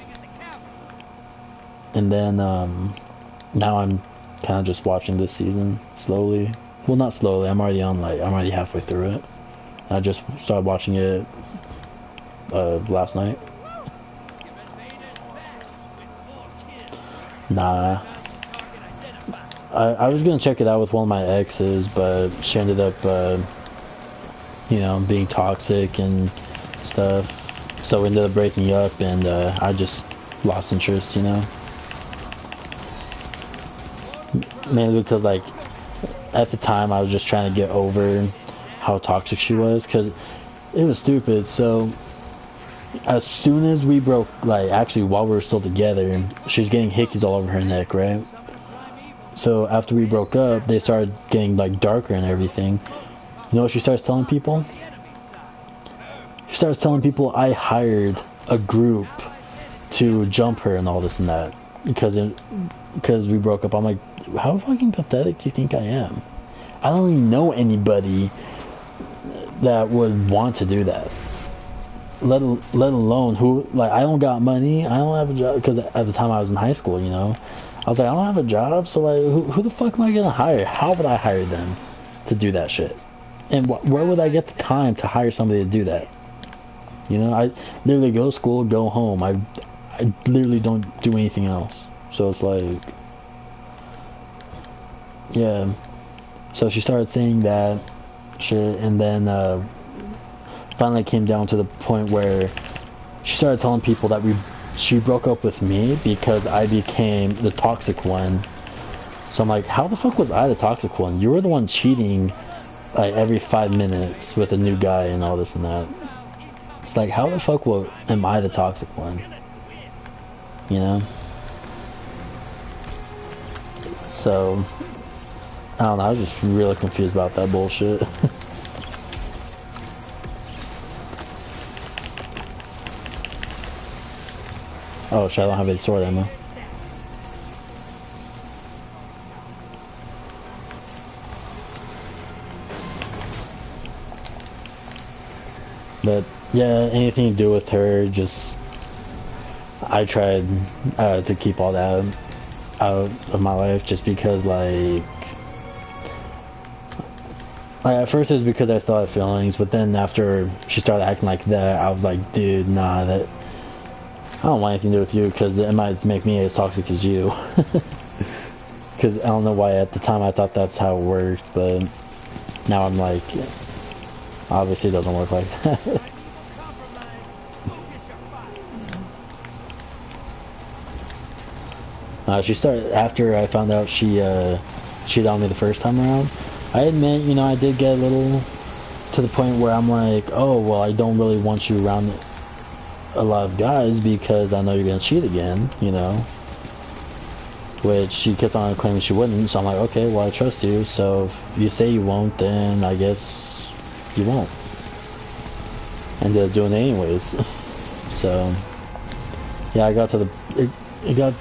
And then now I'm kind of just watching this season slowly. Well, not slowly. I'm already halfway through it. I just started watching it last night. Nah. I was gonna check it out with one of my exes, but she ended up, you know, being toxic and stuff. So we ended up breaking up, and I just lost interest, you know. Mainly because, like, at the time I was just trying to get over how toxic she was, because it was stupid. So as soon as we broke, like, actually while we were still together, she was getting hickeys all over her neck, right? So after we broke up, they started getting, like, darker and everything. You know what she starts telling people? She starts telling people I hired a group to jump her and all this and that because we broke up. I'm like, how fucking pathetic do you think I am? I don't even know anybody that would want to do that. Let alone who, like, I don't got money, I don't have a job, because at the time I was in high school, you know. I was like, I don't have a job, so, like, who the fuck am I gonna hire? How would I hire them to do that shit? And where would I get the time to hire somebody to do that? You know, I literally go to school, go home. I literally don't do anything else. So it's like, yeah, So she started saying that shit, and then finally came down to the point where she started telling people that she broke up with me because I became the toxic one. So I'm like, how the fuck was I the toxic one? You were the one cheating like every 5 minutes with a new guy and all this and that. It's like, how the fuck am I the toxic one? You know? So, I don't know, I was just really confused about that bullshit. Oh shit, I don't have any sword ammo. But yeah, anything to do with her, just I tried to keep all that out of my life, just because like at first it was because I still had feelings, but then after she started acting like that, I was like, dude, nah, that I don't want anything to do with you, because it might make me as toxic as you. Because I don't know why at the time I thought that's how it worked, but now I'm like, obviously it doesn't work like that. She started, after I found out she cheated on me the first time around, I admit, you know, I did get a little to the point where I'm like, oh, well, I don't really want you around a lot of guys because I know you're gonna cheat again, you know. Which she kept on claiming she wouldn't, so I'm like, okay, well, I trust you, so if you say you won't, then I guess you won't. Ended up doing it anyways. So, yeah, I got to the, it got,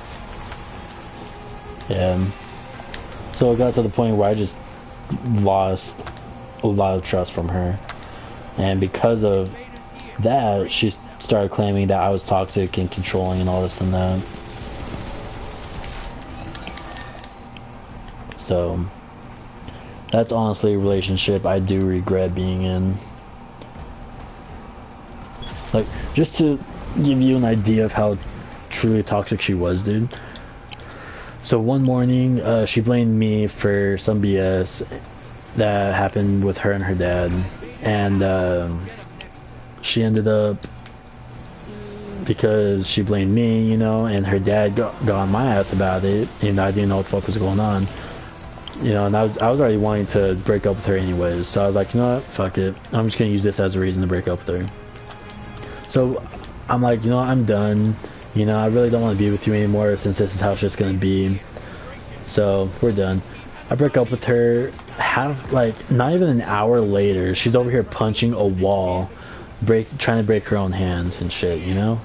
yeah. So it got to the point where I just lost a lot of trust from her. And because of that, she started claiming that I was toxic and controlling and all this and that. So, that's honestly a relationship I do regret being in. Like, just to give you an idea of how truly toxic she was, dude. So one morning, she blamed me for some BS that happened with her and her dad. And she ended up, because she blamed me, you know, and her dad got on my ass about it, and I didn't know what the fuck was going on. You know, and I was already wanting to break up with her anyways, so I was like, you know what, fuck it, I'm just gonna use this as a reason to break up with her. So I'm like, you know, I'm done, you know, I really don't want to be with you anymore since this is how shit's gonna be, so we're done. I break up with her, like, not even an hour later, she's over here punching a wall, trying to break her own hand and shit, you know?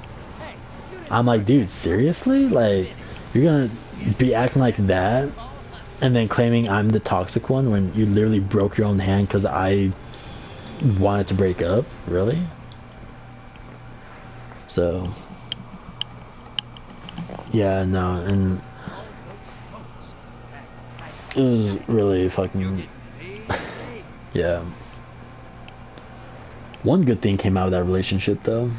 I'm like, dude, seriously? Like, you're gonna be acting like that? And then claiming I'm the toxic one when you literally broke your own hand because I wanted to break up? Really? So, yeah, no, and it was really fucking, yeah. One good thing came out of that relationship, though.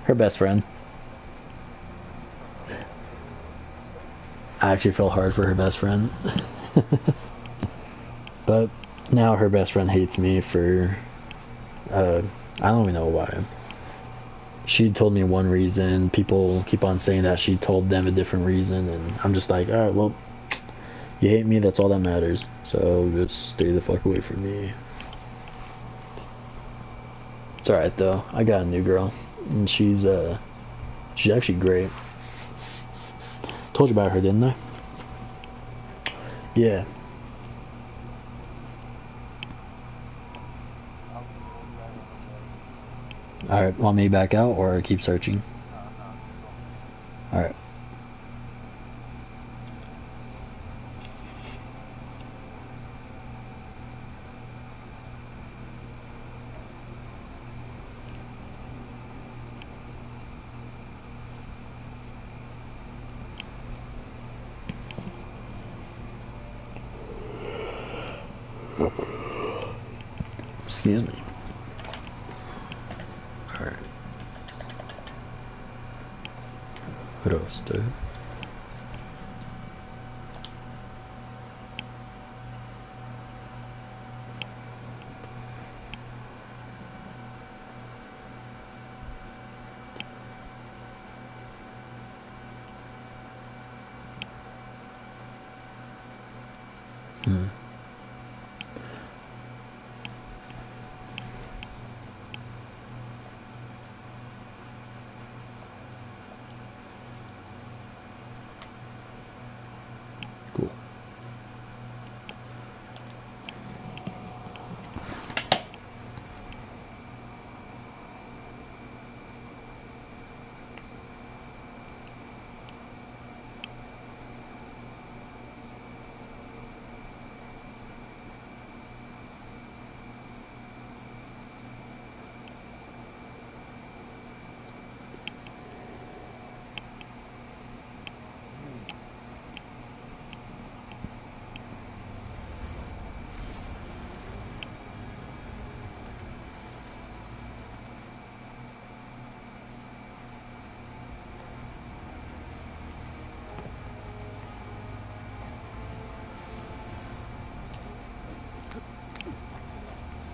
Her best friend. I actually felt hard for her best friend. But now her best friend hates me for, I don't even know why. She told me one reason, people keep on saying that she told them a different reason, and I'm just like, alright, well, you hate me, that's all that matters. So just stay the fuck away from me. It's alright though, I got a new girl, and she's actually great. Told you about her, didn't I? Yeah. Alright, want me back out or keep searching? Alright. Excuse me. Alright. What else, dude? Cool.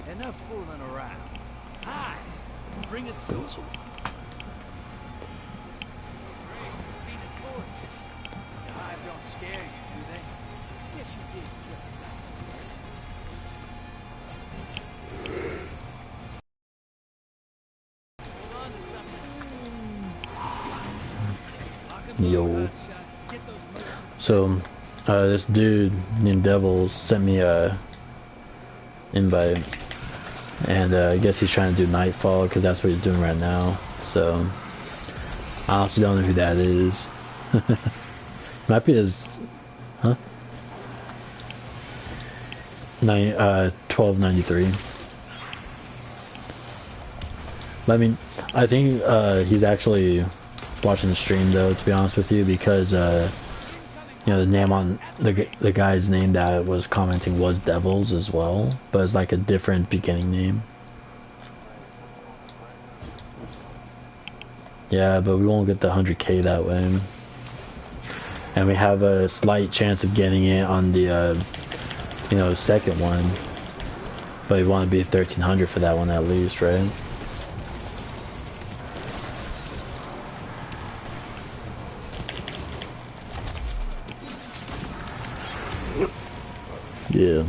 Enough fooling around. Hi, bring us some. Great, be notorious. The hive don't scare you, do they? Yes, you did. Hold on to something. Lock and load, Yo. hotshot. Get those moves to So, this dude named Devils sent me a invite, and I guess he's trying to do Nightfall because that's what he's doing right now. So, I also don't know who that is. Might be his, huh? 1293. But, I mean, I think he's actually watching the stream though, to be honest with you, because you know, the name on the guy's name that was commenting was Devils as well, but it's like a different beginning name. Yeah, but we won't get the 100K that way, and we have a slight chance of getting it on the you know, second one, but we want to be 1300 for that one at least, right? Yeah.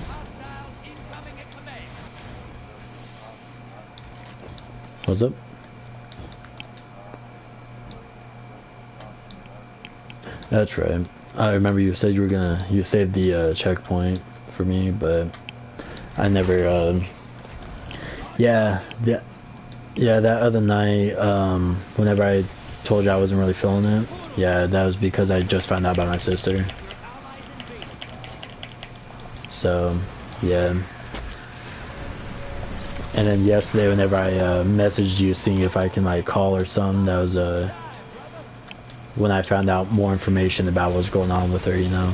hostiles incoming at command. What's up? That's right. I remember you said you saved the checkpoint for me, but I never, yeah, that other night, whenever I told you I wasn't really feeling it, yeah, that was because I just found out about my sister. So, yeah. And then yesterday, whenever I messaged you, seeing if I can like call or something, that was when I found out more information about what's going on with her, you know.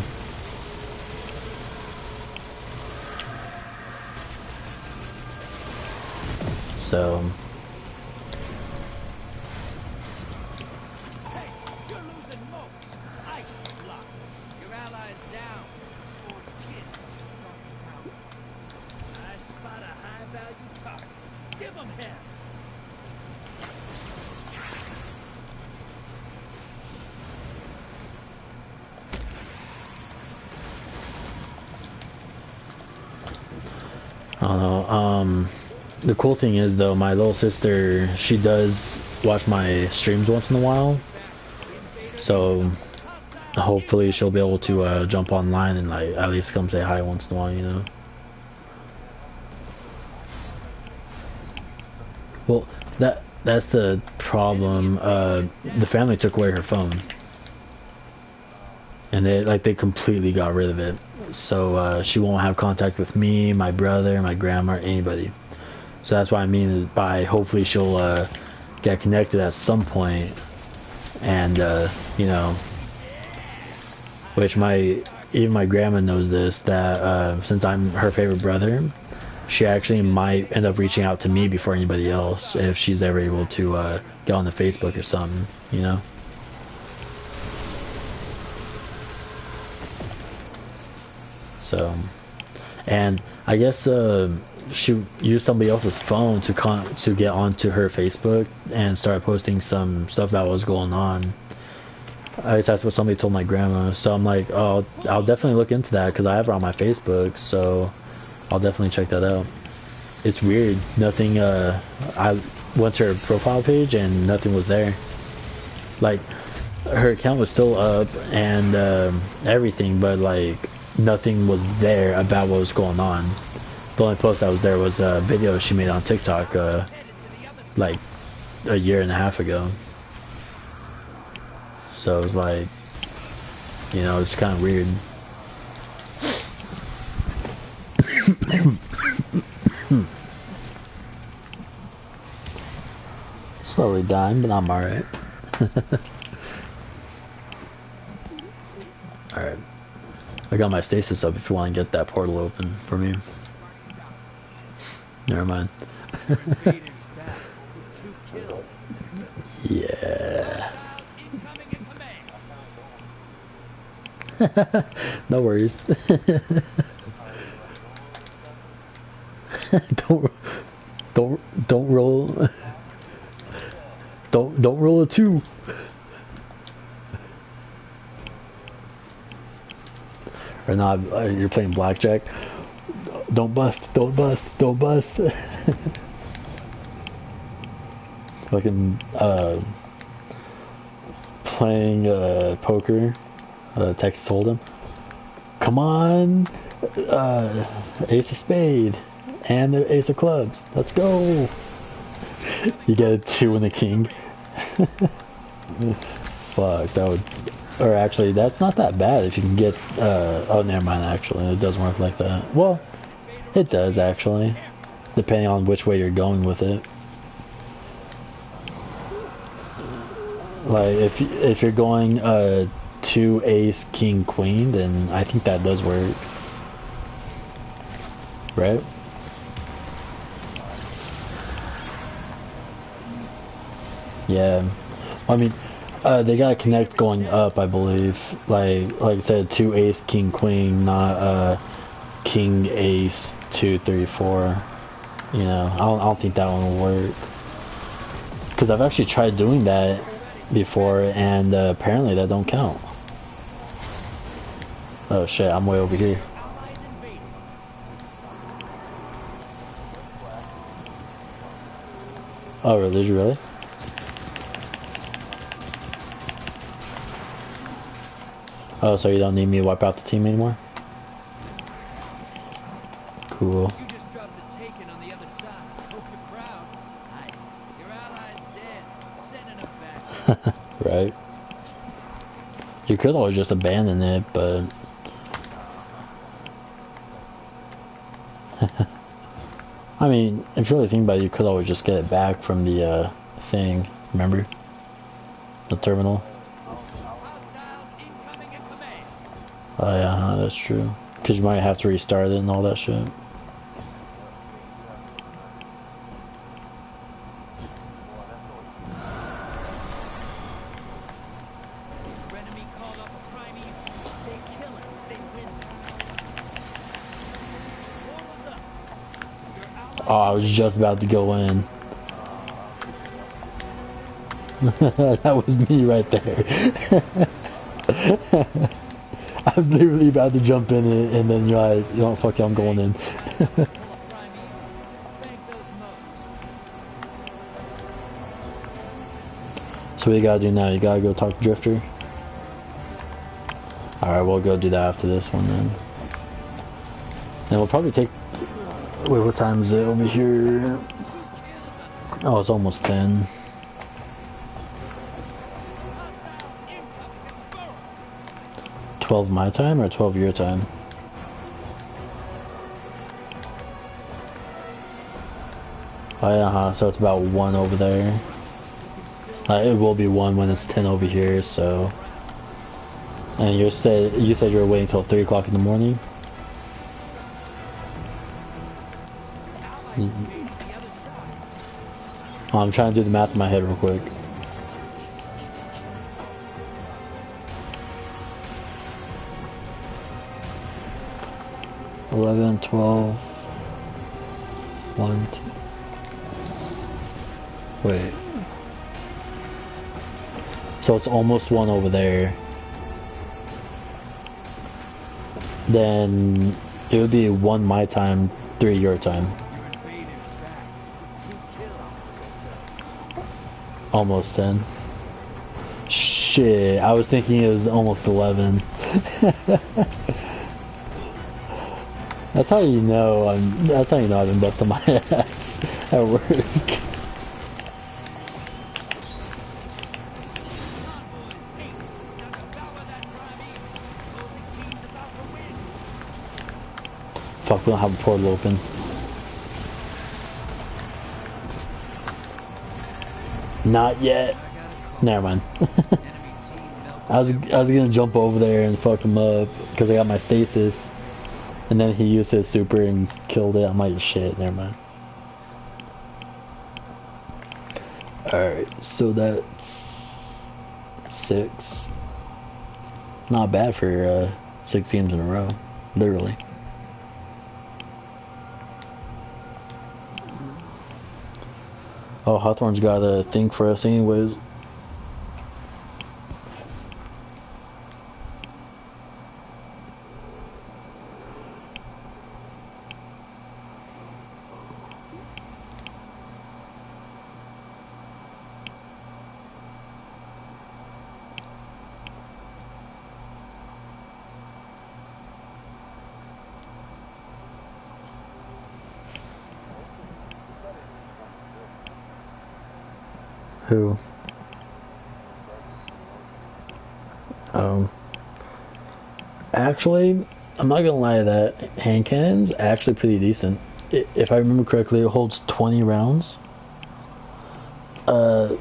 So. Hey, you're losing most. Ice blocks. Your allies down. Scored kid. I spot a high-value target. Give him hell. I don't know. The cool thing is though, my little sister, she does watch my streams once in a while, so hopefully she'll be able to jump online and like at least come say hi once in a while, you know. Well, that's the problem. The family took away her phone, and they completely got rid of it. So she won't have contact with me, my brother, my grandma, or anybody. So that's what I mean is by hopefully she'll get connected at some point, and you know, which even my grandma knows this, that since I'm her favorite brother, she actually might end up reaching out to me before anybody else if she's ever able to get on the Facebook or something, you know. So, and I guess she used somebody else's phone to get onto her Facebook and start posting some stuff about what's going on. At least that's what somebody told my grandma. So I'm like, oh, I'll definitely look into that because I have her on my Facebook. So I'll definitely check that out. It's weird. Nothing. I went to her profile page and nothing was there. Like, her account was still up and everything, but like nothing was there about what was going on. The only post that was there was a video she made on TikTok like a year and a half ago. So it was like, you know, it's kind of weird. Slowly dying, but I'm alright. Alright. I got my stasis up if you want to get that portal open for me. Never mind. Yeah. No worries. don't roll. Don't roll a 2. Or not, you're playing blackjack. Don't bust. Fucking playing poker, Texas Hold'em. Come on, ace of spade and the ace of clubs. Let's go. You get a 2 and a king. Fuck, that would. Or actually, that's not that bad if you can get. Oh, never mind. Actually, it doesn't work like that. Well, it does actually, depending on which way you're going with it. Like if you're going 2 ace king queen, then I think that does work, right? Yeah, I mean, they gotta connect going up, I believe. Like I said, 2 ace king queen, not king ace 2 3 4. You know, I don't think that one will work because I've actually tried doing that before, and apparently that don't count. Oh shit, I'm way over here. Oh really? Did you really? Oh, so you don't need me to wipe out the team anymore? Cool. You just dropped a taken on the other side. Hope you're proud. Aye. Your ally's dead. Sending him back. Right. You could always just abandon it, but I mean, if you really think about it, you could always just get it back from the thing. Remember? The terminal. Hostiles incoming at command. Oh yeah, that's true. Because you might have to restart it and all that shit. Your enemy called up a Primeval. They kill it. They win. War was up. Your allies Oh, I was just about to go in. That was me right there. I was literally about to jump in it, and then you're like, you know, fuck it, I'm going in. Primeval. Bank those moats. So what you gotta do now? You gotta go talk to Drifter? Alright, we'll go do that after this one then. And we'll probably take... Wait, what time is it over here? Oh, it's almost 10. Hostiles incoming at Burrow. 12 my time or 12 your time? Oh yeah, so it's about 1 over there. It will be 1 when it's 10 over here, so... And you said you were waiting till 3 o'clock in the morning? Allies engaged on the other side. Oh, I'm trying to do the math in my head real quick. $11, $12, 1, 2. Wait. So it's almost 1 over there. Then it would be 1 my time, 3 your time. Almost 10. Shit, I was thinking it was almost 11. That's how you know that's how you know I've been busting my ass at work. Fuck, we don't have a portal open. Not yet. Never mind. I was gonna jump over there and fuck him up because I got my stasis, and then he used his super and killed it. I'm like, shit, never mind. Alright, so that's 6. Not bad for 6 games in a row, literally. Oh, Hawthorne's got a thing for us anyways. Who? Actually, I'm not gonna lie, that hand cannon's actually pretty decent. If I remember correctly, it holds 20 rounds. The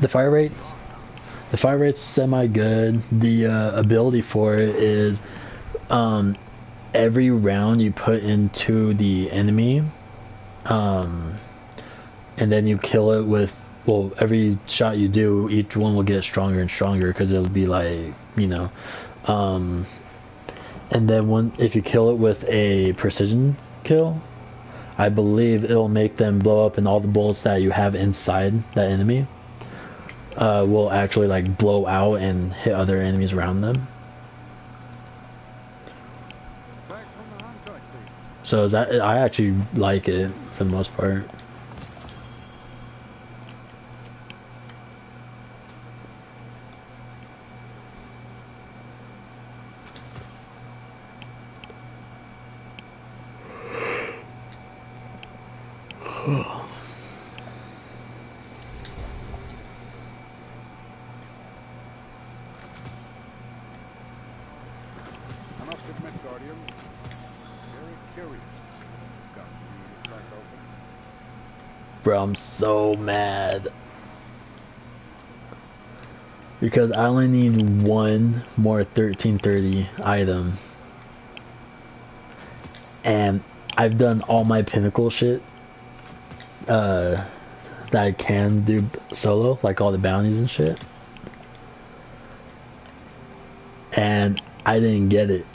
fire rate's semi good. The ability for it is every round you put into the enemy, and then you kill it with, well, every shot you do, each one will get stronger and stronger because it'll be like, you know, and then if you kill it with a precision kill, I believe it'll make them blow up, and all the bullets that you have inside that enemy will actually like blow out and hit other enemies around them. So that, I actually like it for the most part. Bro, I'm so mad because I only need 1 more 1330 item, and I've done all my pinnacle shit that I can do solo, like all the bounties and shit, and I didn't get it.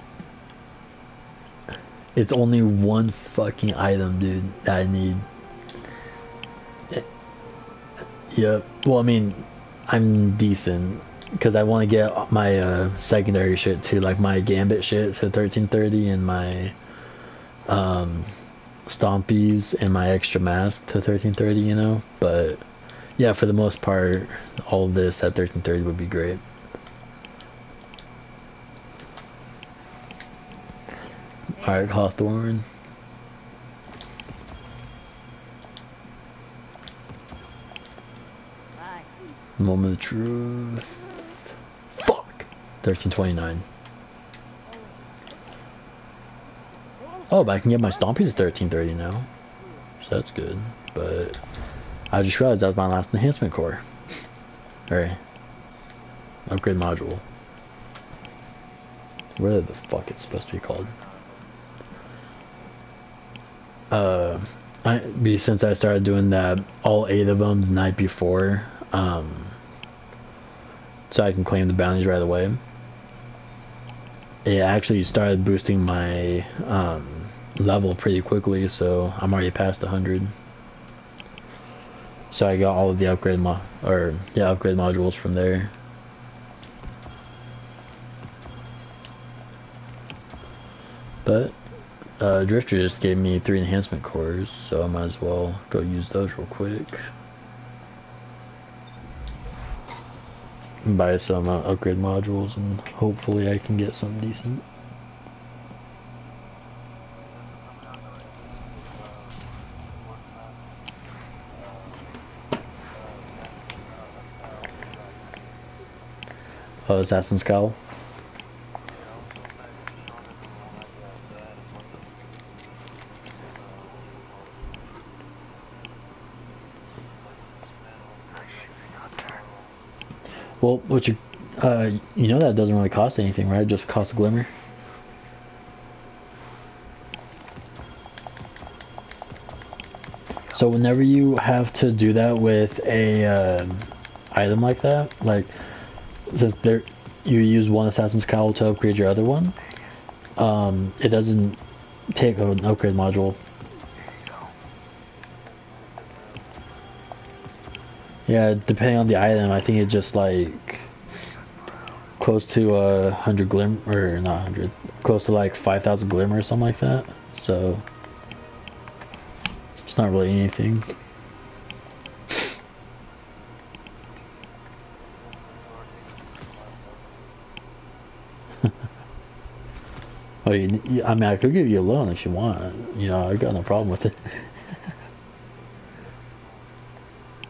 It's only 1 fucking item, dude, that I need. Yep. Well, I mean, I'm decent because I want to get my secondary shit too, like my Gambit shit to 1330 and my Stompies and my extra mask to 1330, you know. But yeah, for the most part, all of this at 1330 would be great. Alright, Hawthorne. Moment of truth. Fuck. 1329. Oh, but I can get my Stompies at 1330 now. So that's good. But I just realized that was my last enhancement core. Alright. Upgrade module. Whatever the fuck it's supposed to be called. Since I started doing that, all 8 of them the night before, so I can claim the bounties right away. It actually started boosting my level pretty quickly, so I'm already past 100. So I got all of the upgrade upgrade modules from there. But Drifter just gave me 3 enhancement cores, so I might as well go use those real quick. Buy some upgrade modules, and hopefully I can get something decent. Assassin's Cowl. Well, you know that doesn't really cost anything, right? It just costs a glimmer. So whenever you have to do that with a item like that, like since you use one Assassin's Cowl to upgrade your other one, it doesn't take an upgrade module. Yeah, depending on the item, I think it's just like close to 100 glimmer, or not 100, close to like 5,000 glimmer or something like that. So it's not really anything. Oh, I mean, I could give you a loan if you want. You know, I got no problem with it.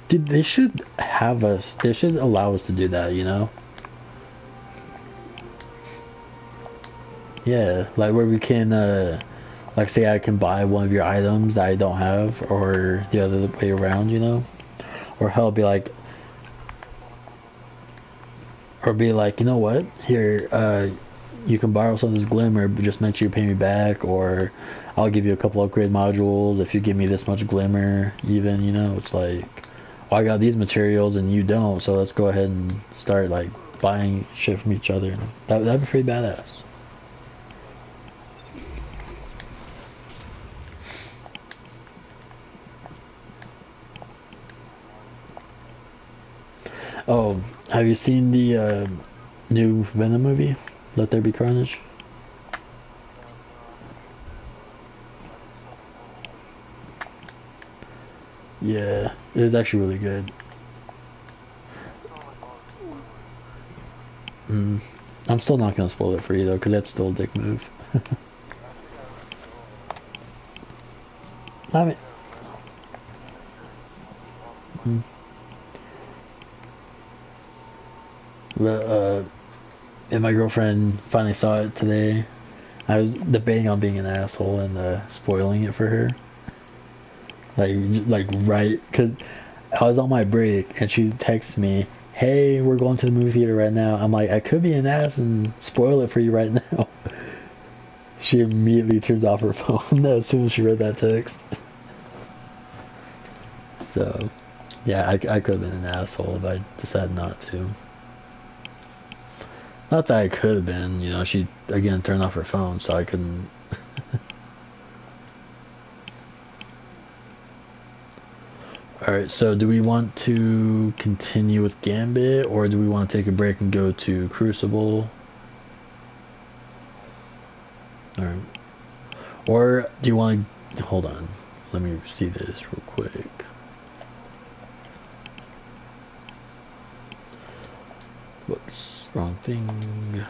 Dude, they should allow us to do that, you know? Yeah, like where we can, like say I can buy one of your items that I don't have, or the other way around, you know? Or hell, be like, you know what? Here, you can borrow some of this glimmer, but just make sure you pay me back, or I'll give you a couple upgrade modules if you give me this much glimmer, even, you know? It's like, well, I got these materials and you don't, so let's go ahead and start like buying shit from each other. That'd be pretty badass. Oh, have you seen the new Venom movie, Let There Be Carnage? Yeah, it was actually really good. I'm still not gonna spoil it for you though, because that's still a dick move. I mean, and my girlfriend finally saw it today. I was debating on being an asshole and spoiling it for her. Like right, because I was on my break and she texts me, "Hey, we're going to the movie theater right now." I'm like, I could be an ass and spoil it for you right now. She immediately turns off her phone as soon as she read that text. So, yeah, I could have been an asshole, but I decided not to. Not that I could have been, you know, she again turned off her phone, so I couldn't. Alright, so do we want to continue with Gambit, or do we want to take a break and go to Crucible? Alright. Or do you want to... Hold on. Let me see this real quick. Whoops, wrong thing.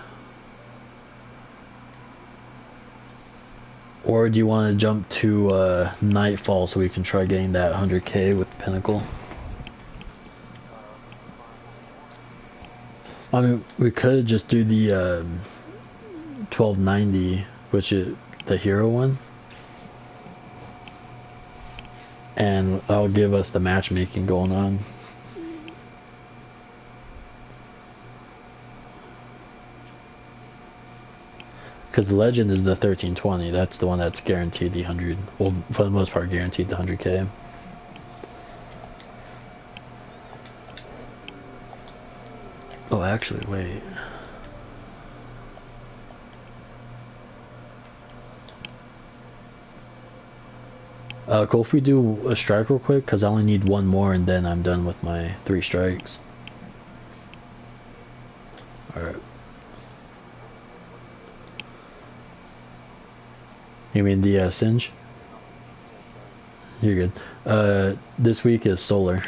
Or do you want to jump to Nightfall so we can try getting that 100k with Pinnacle? I mean, we could just do the 1290, which is the hero one. And that'll give us the matchmaking going on. Because the legend is the 1320. That's the one that's guaranteed the 100. Well, for the most part, guaranteed the 100k. Oh, actually, wait. Cool, if we do a strike real quick, because I only need one more and then I'm done with my 3 strikes. Alright. You mean the Singe? You're good. This week is Solar.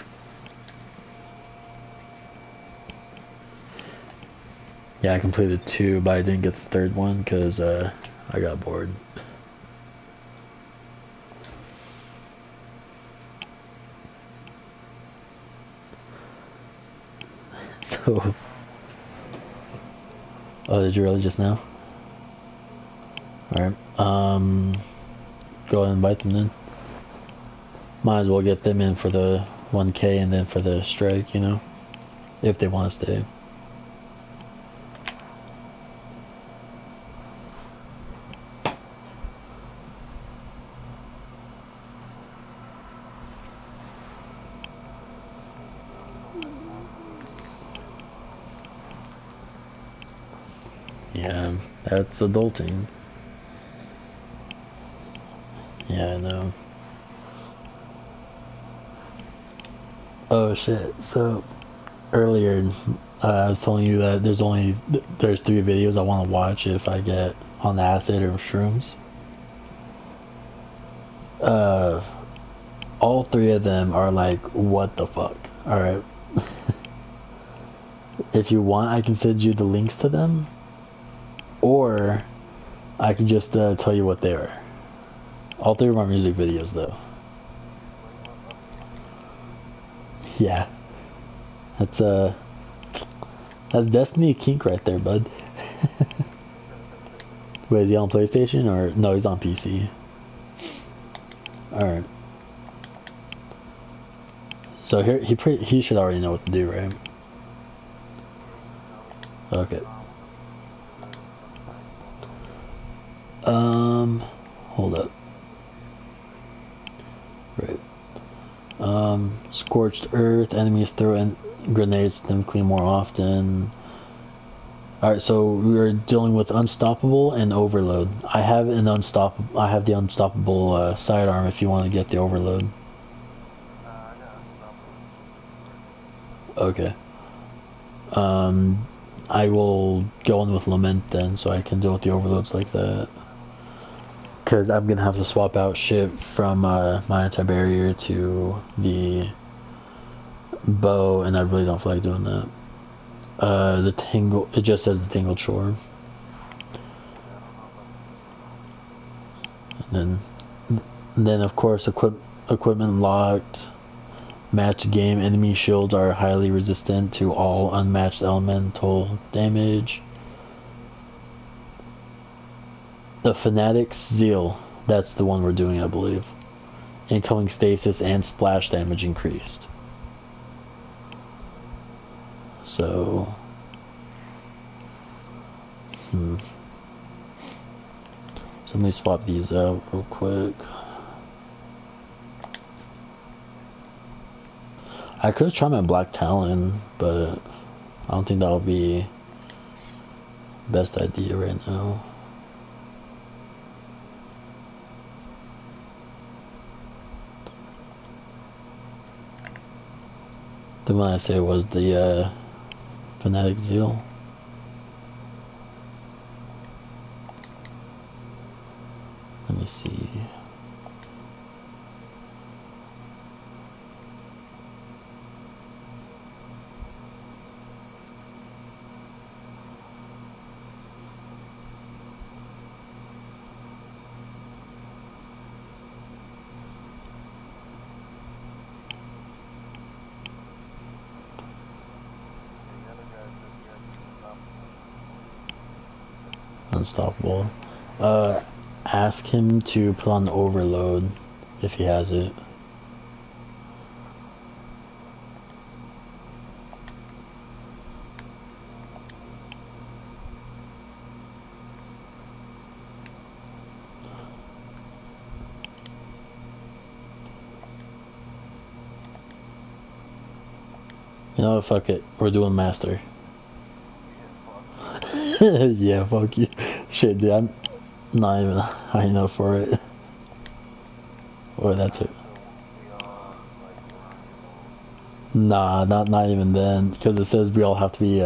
Yeah, I completed 2, but I didn't get the 3rd one because I got bored. So, oh, did you really just now? Alright, go ahead and invite them then. Might as well get them in for the 1K and then for the strike, you know? If they want to stay. Yeah, that's adulting. Yeah, I know. Oh shit, so earlier I was telling you that there's 3 videos I want to watch if I get on acid or shrooms. All 3 of them are like, what the fuck? Alright. If you want, I can send you the links to them. Or I can just tell you what they are. All 3 of my music videos though. Yeah. That's Destiny Kink right there, bud. Wait, is he on PlayStation or no? He's on PC. All right. So here he should already know what to do, right? Okay. Hold up. Right. Scorched Earth. Enemies throw in grenades typically more often. Alright, so we're dealing with Unstoppable and Overload. I have the Unstoppable sidearm if you want to get the Overload. Okay. I will go in with Lament then, so I can deal with the Overloads like that. Because I'm gonna have to swap out shit from my anti-barrier to the bow, and I really don't feel like doing that. The Tingle, it just says the Tingled Shore. And then of course equipment locked. Match game. Enemy shields are highly resistant to all unmatched elemental damage. The Fanatic's Zeal. That's the one we're doing, I believe. Incoming stasis and splash damage increased. So... So let me swap these out real quick. I could try my Black Talon, but I don't think that'll be best idea right now. The one I say was the Fanatic Zeal. Let me see. Unstoppable. Ask him to put on Overload if he has it. You know what, fuck it. We're doing Master. Yeah, fuck you. Shit, dude, I'm not even high enough for it. Or that's it. Nah, not even then, because it says we all have to be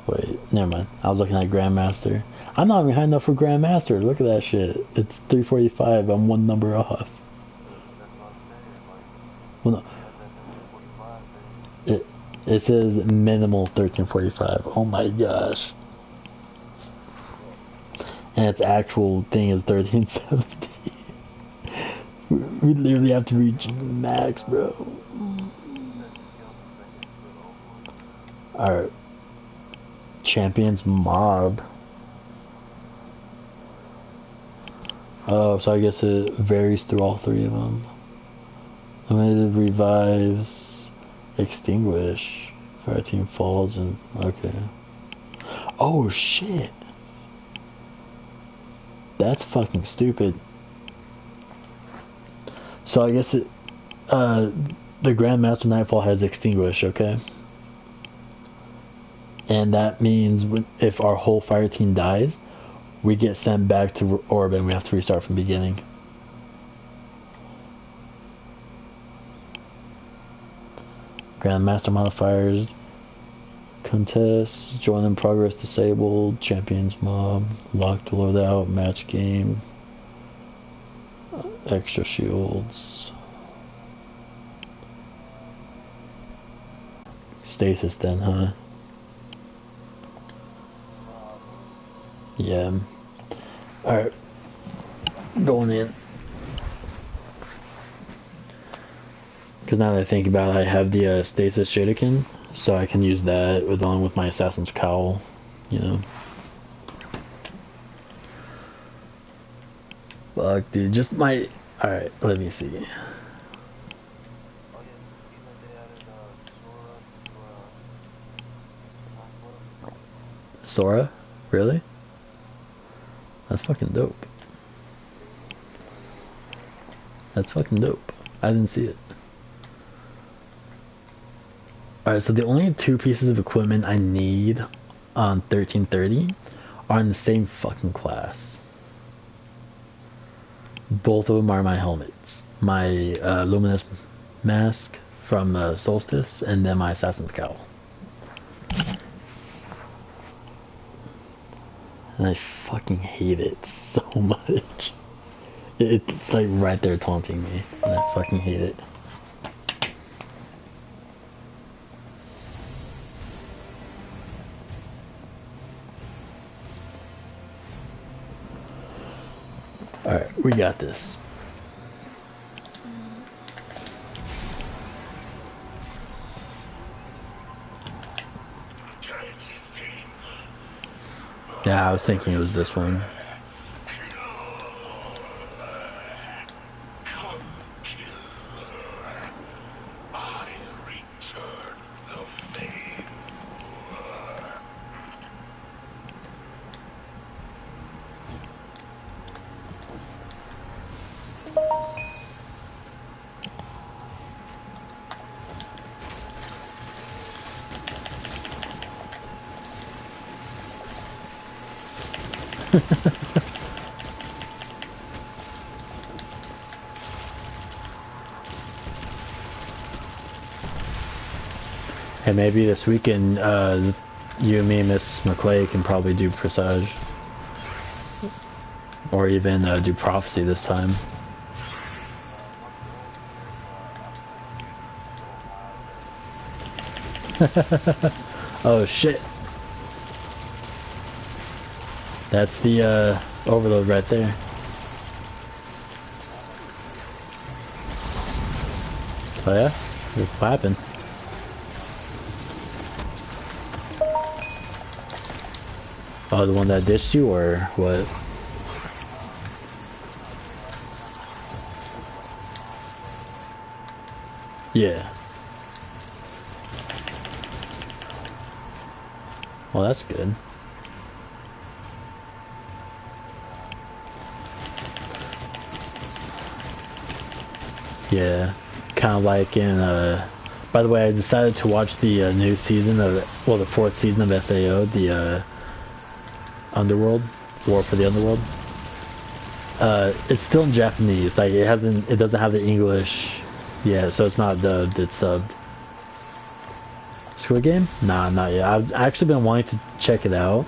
wait, never mind. I was looking at Grandmaster. I'm not even high enough for Grandmaster. Look at that shit. It's 345. I'm one number off. Well, no. It says minimal 1345. Oh my gosh. And its actual thing is 1370. We literally have to reach max, bro. Alright. Champions Mob. Oh, so I guess it varies through all three of them. Limited revives, extinguish. Fire team falls and okay. Oh shit. That's fucking stupid. So I guess it, the Grandmaster Nightfall has extinguish, okay? And that means if our whole fire team dies, we get sent back to orb and we have to restart from the beginning. Grandmaster modifiers, contest, join in progress disabled, champions mob, locked loadout, match game, extra shields, stasis then, huh? Yeah. Alright. Going in. Because now that I think about it, I have the stasis Shadakin, so I can use that along with my Assassin's Cowl, you know. Fuck, dude, just my... Alright, let me see. Sora? Really? That's fucking dope. That's fucking dope. I didn't see it. Alright, so the only two pieces of equipment I need on 1330 are in the same fucking class. Both of them are my helmets. My Luminous Mask from Solstice, and then my Assassin's Cowl. And I fucking hate it so much. It's like right there taunting me, and I fucking hate it. Alright, we got this. Yeah, I was thinking it was this one. Hey, maybe this weekend, you and me, Miss McClay, can probably do Presage. Or even do Prophecy this time. Oh shit. That's the overload right there. Oh yeah? You're clapping. Oh, the one that dished you, or what? Yeah. Well, that's good. Yeah. Kind of like in, by the way, I decided to watch the new season of, well, the 4th season of SAO, the Underworld, War for the Underworld. It's still in Japanese. Like it doesn't have the English. Yeah, so it's not dubbed. It's subbed. Squid Game? Nah, not yet. I've actually been wanting to check it out,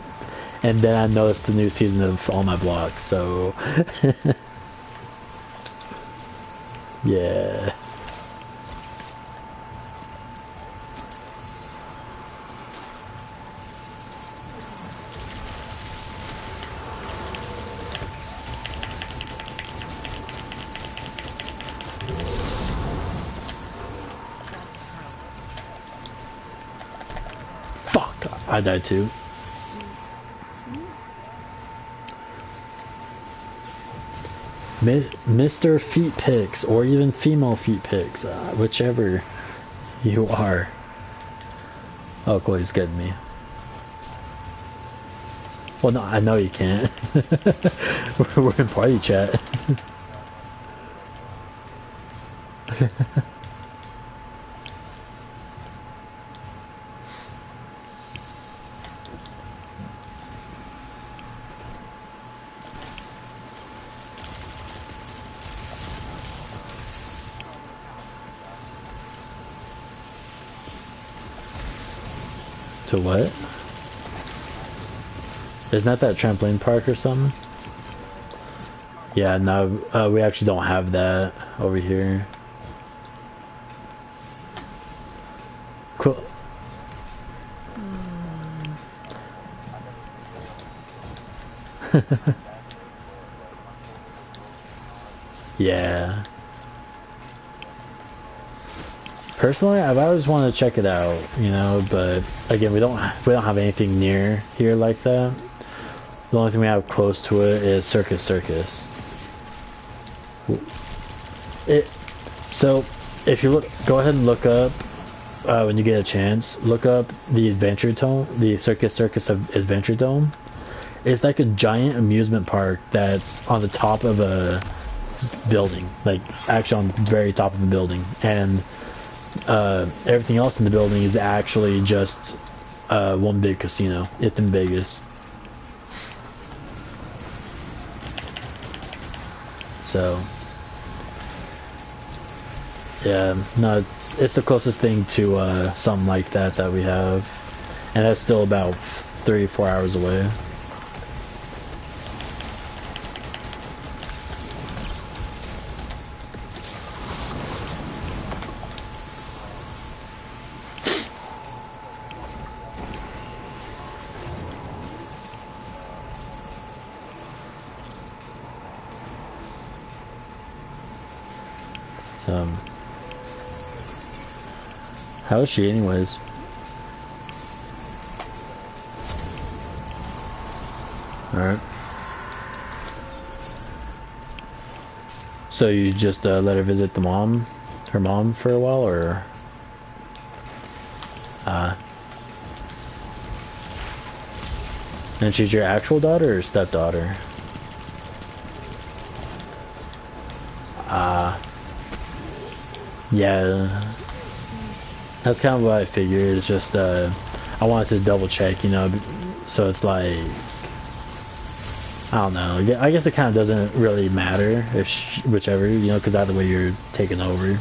and then I noticed the new season of All My Blocks. So yeah. I died too. Mr. Feet Picks, or even female feet picks, whichever you are. Oh, cool, he's getting me. Well, no, I know you can't. We're in party chat. To what? Isn't that trampoline park or something? Yeah, no, we actually don't have that over here. Cool. Yeah. Personally, I've always wanted to check it out, you know, but again, we don't have anything near here like that. The only thing we have close to it is Circus Circus. So if you go ahead and look up when you get a chance, look up the Adventure Dome, the Circus of Adventure Dome. It's like a giant amusement park that's on the top of a building, like actually on the very top of the building, and everything else in the building is actually just one big casino. It's in Vegas. So yeah, no, it's the closest thing to something like that we have, and that's still about 3-4 hours away. So, how is she anyways? Alright. So you just let her visit her mom for a while, or? And she's your actual daughter or stepdaughter? Yeah. That's kind of what I figured. It's just, I wanted to double check, you know, so it's like, I don't know. I guess it kind of doesn't really matter if whichever, you know, because either way you're taking over.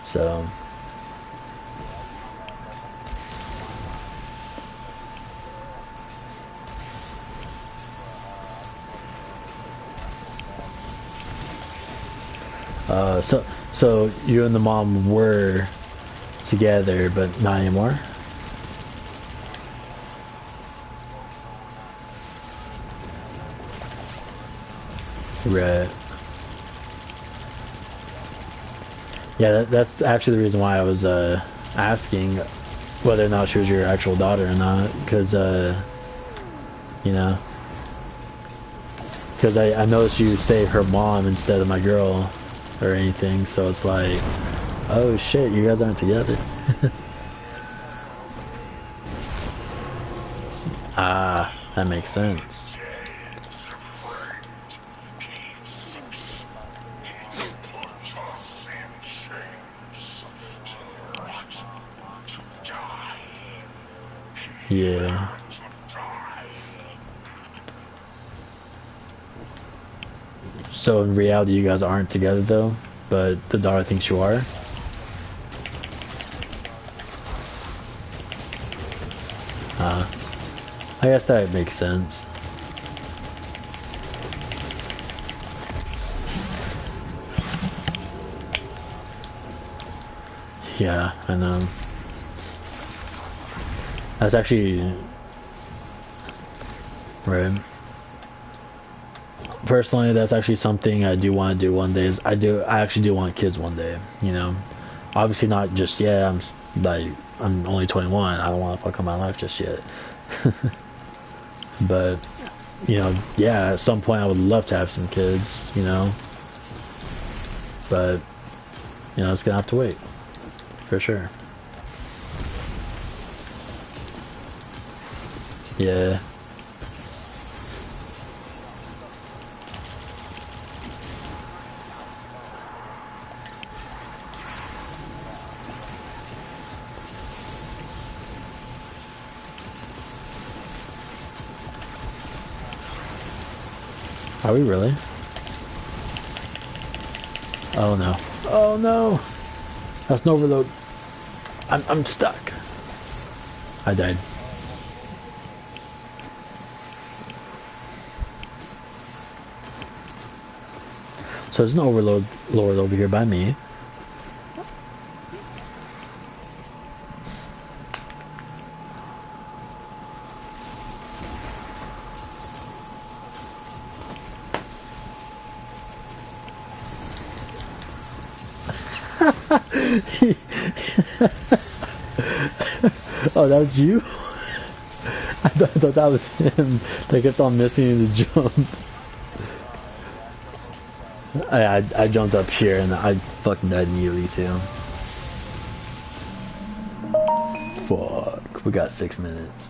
So. So you and the mom were together, but not anymore? Right. Yeah, that's actually the reason why I was asking whether or not she was your actual daughter or not, because you know, because I noticed you say her mom instead of my girl or anything, so it's like, oh shit, you guys aren't together. Ah, that makes sense. Yeah. So in reality, you guys aren't together though, but the daughter thinks you are. I guess that makes sense. Yeah, I know. That's actually right. Personally, that's actually something I do want to do one day. I actually do want kids one day. You know, obviously not just yet. I'm only 21. I don't want to fuck up my life just yet. But you know, yeah, at some point I would love to have some kids. You know, but you know, it's gonna have to wait for sure. Yeah. Are we really? Oh no. Oh no! That's an overload. I'm stuck. I died. So there's an overload lord over here by me. Oh, that was you? I thought that was him. They kept on missing the jump. I jumped up here and I fucking died immediately too. Fuck, we got 6 minutes.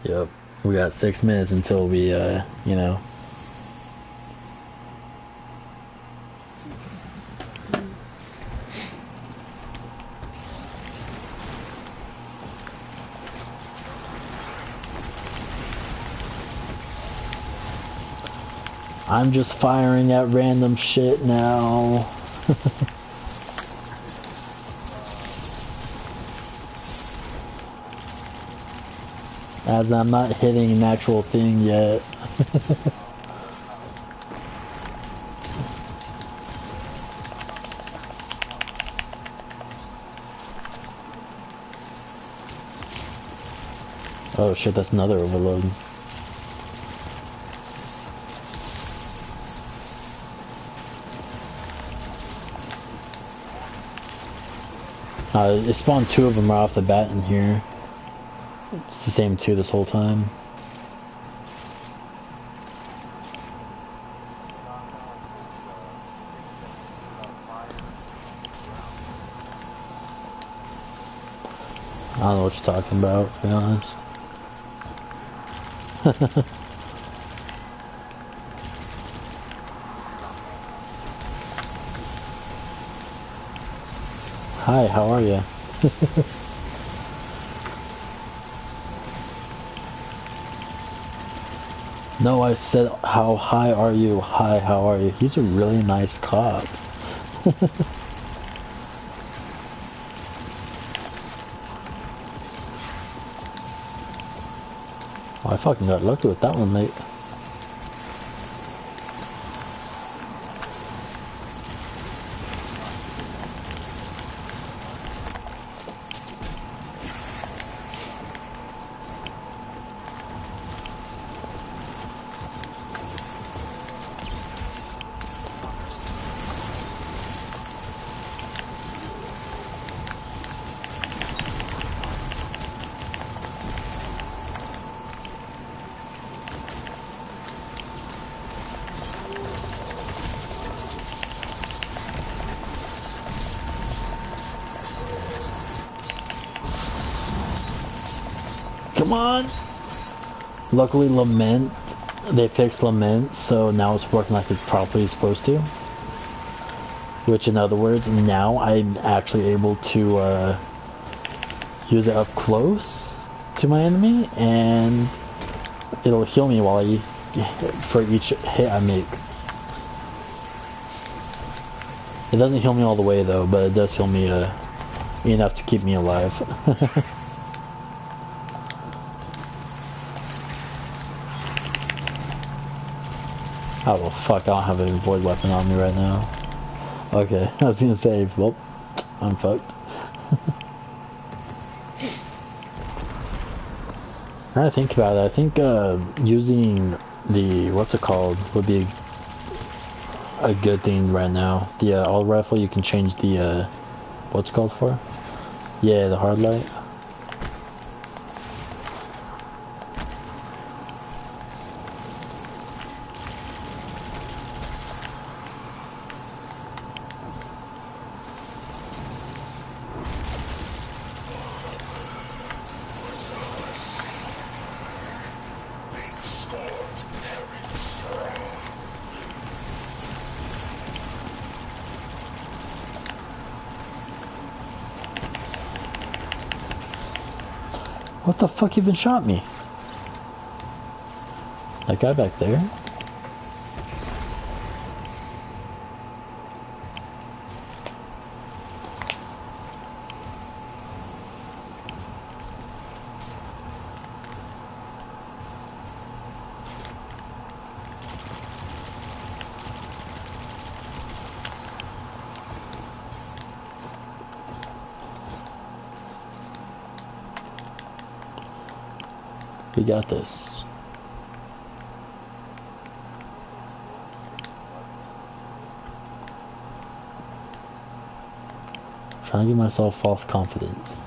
Yep, we got 6 minutes until we, you know. I'm just firing at random shit now. As I'm not hitting an actual thing yet. Oh shit, that's another overload. It spawned 2 of them right off the bat in here. It's the same 2 this whole time. I don't know what you're talking about, to be honest. Hi, how are you? No, I said, how high are you? Hi, how are you? He's a really nice cop. Oh, I fucking got lucky with that one, mate. Come on! Luckily Lament, they fixed Lament, so now it's working like it probably is supposed to. Which in other words, now I'm actually able to use it up close to my enemy, and it'll heal me while I for each hit I make. It doesn't heal me all the way though, but it does heal me enough to keep me alive. Oh well, fuck, I don't have a void weapon on me right now. Okay, I was gonna say, well, I'm fucked. Now I think about it, I think using the, what's it called, would be a good thing right now. The auto rifle, you can change the, what's it called for? Yeah, the hard light. What the fuck even shot me? That guy back there? We got this. Trying to give myself false confidence.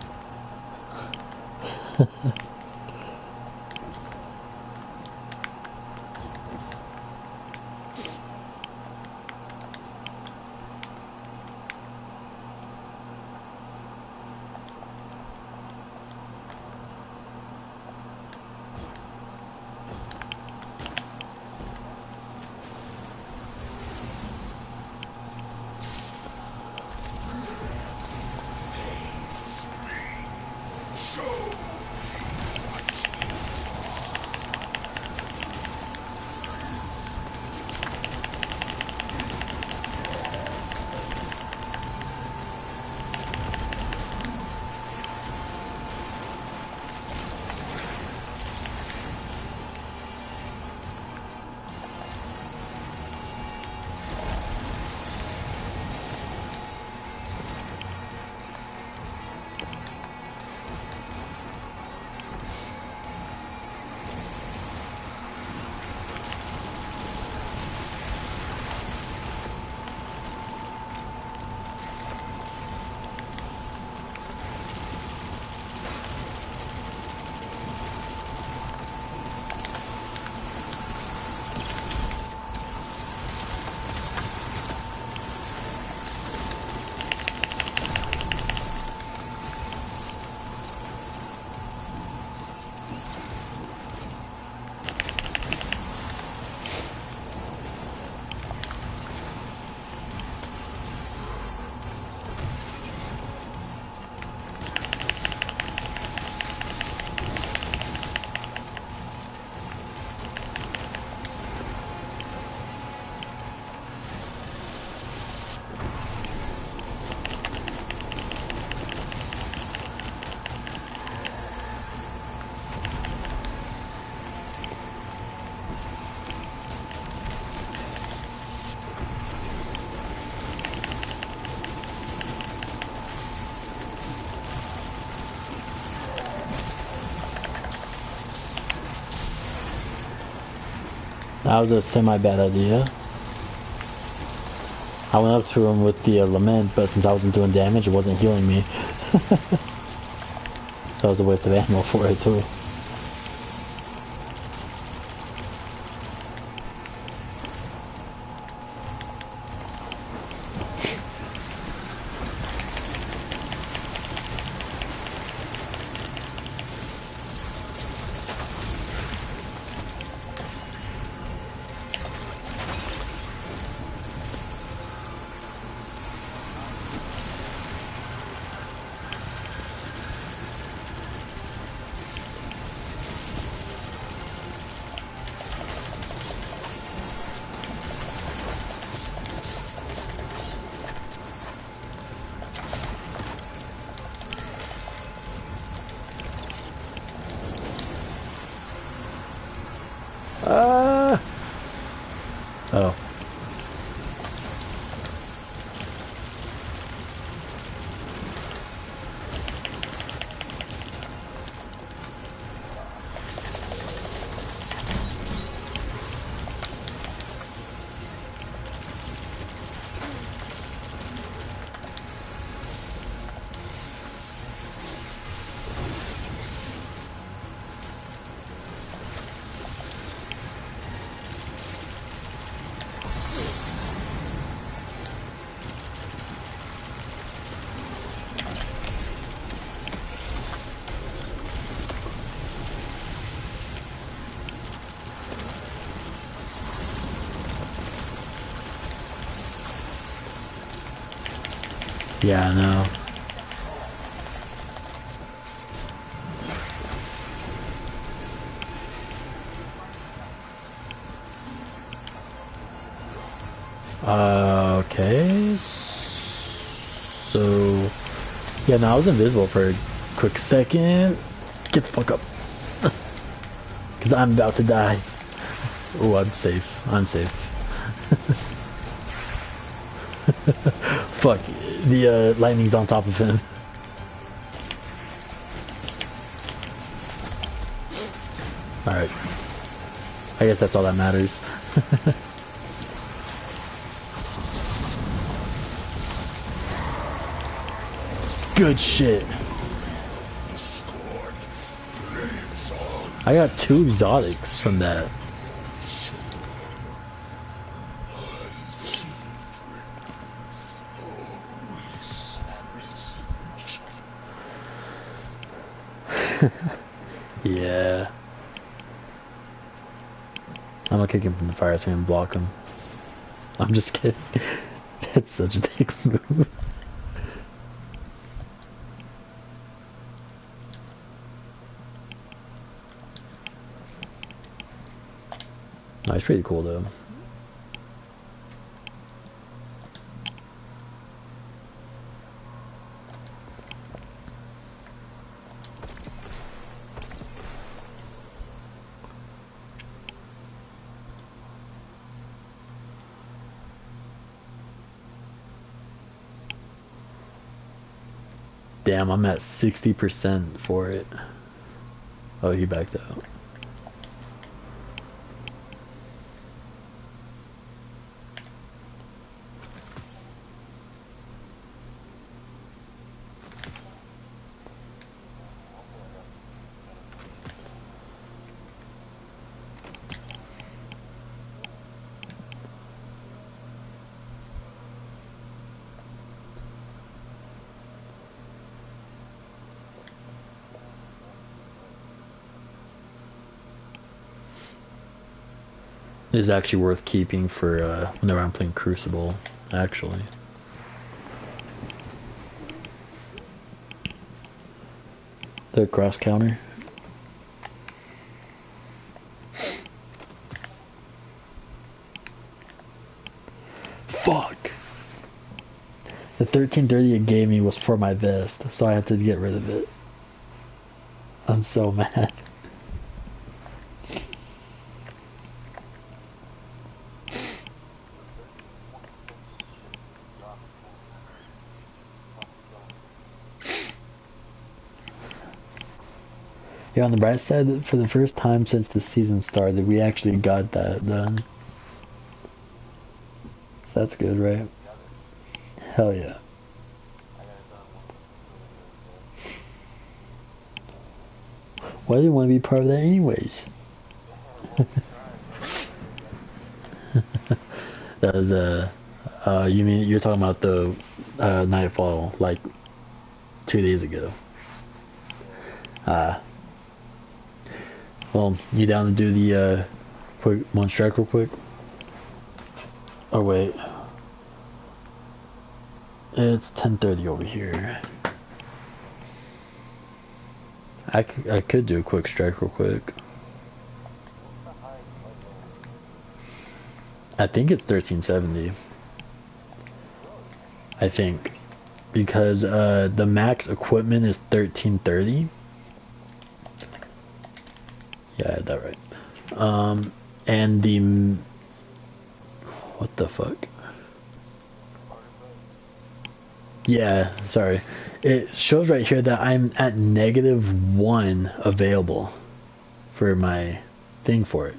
That was a semi-bad idea. I went up to him with the lament, but since I wasn't doing damage, it wasn't healing me. So it was a waste of ammo for it too. Yeah, I know. Okay. So, yeah, no, I was invisible for a quick second. Get the fuck up. Because I'm about to die. Oh, I'm safe. I'm safe. Fuck. The lightning's on top of him. Alright. I guess that's all that matters. Good shit. I got 2 exotics from that. Yeah. I'm gonna kick him from the fire thing and block him. I'm just kidding. That's such a dick move. No, he's pretty cool though. Damn, I'm at 60% for it. Oh, he backed out. Is actually worth keeping for whenever I'm playing Crucible, actually. The cross counter. Fuck! The 1330 it gave me was for my vest, so I have to get rid of it. I'm so mad. Yeah, on the bright side, for the first time since the season started, we actually got that done. So that's good, right? Hell yeah. Well, I didn't want to be part of that anyways. That was, you mean, you're talking about the, Nightfall, like, 2 days ago. Well, you down to do the, quick, one strike real quick? Oh, wait. It's 10:30 over here. I could do a quick strike real quick. I think it's 1370. I think. Because the max equipment is 1330. Yeah, I had that right. And the... What the fuck? Yeah, sorry. It shows right here that I'm at -1 available for my thing for it.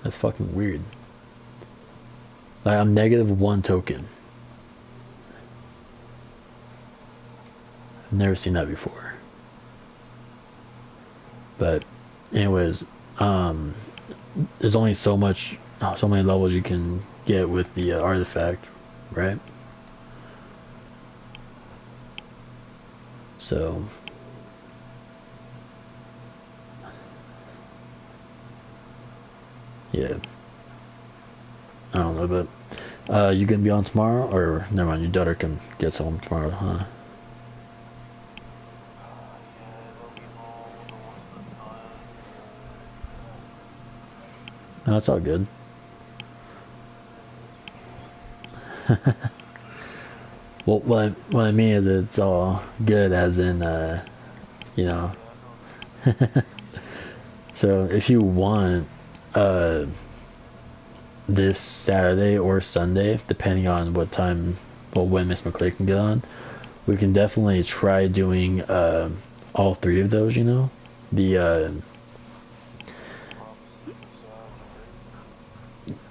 That's fucking weird. Like, I'm -1 token. I've never seen that before. But, anyways, there's only so many levels you can get with the artifact, right? So, yeah. I don't know, but You gonna be on tomorrow, or never mind? Your daughter can get home tomorrow, huh? No, it's all good. Well, what I mean is it's all good, as in, you know. So if you want, this Saturday or Sunday, depending on what time, well, when Miss McClay can get on, we can definitely try doing all three of those. You know, the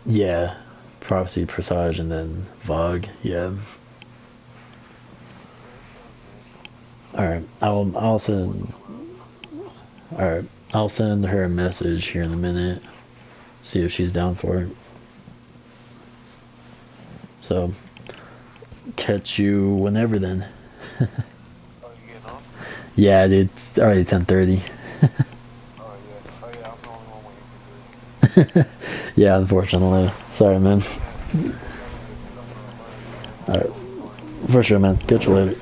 yeah, Prophecy, Presage, and then Vogue. Yeah. All right, I'll send. All right, I'll send her a message here in a minute. See if she's down for it. So, catch you whenever then. Oh, you getting off? Yeah, dude. It's already 10:30. Oh, yeah. Oh, yeah, I'm the only one waiting for this. Yeah, unfortunately. Sorry, man. Alright. For sure, man. Catch you later.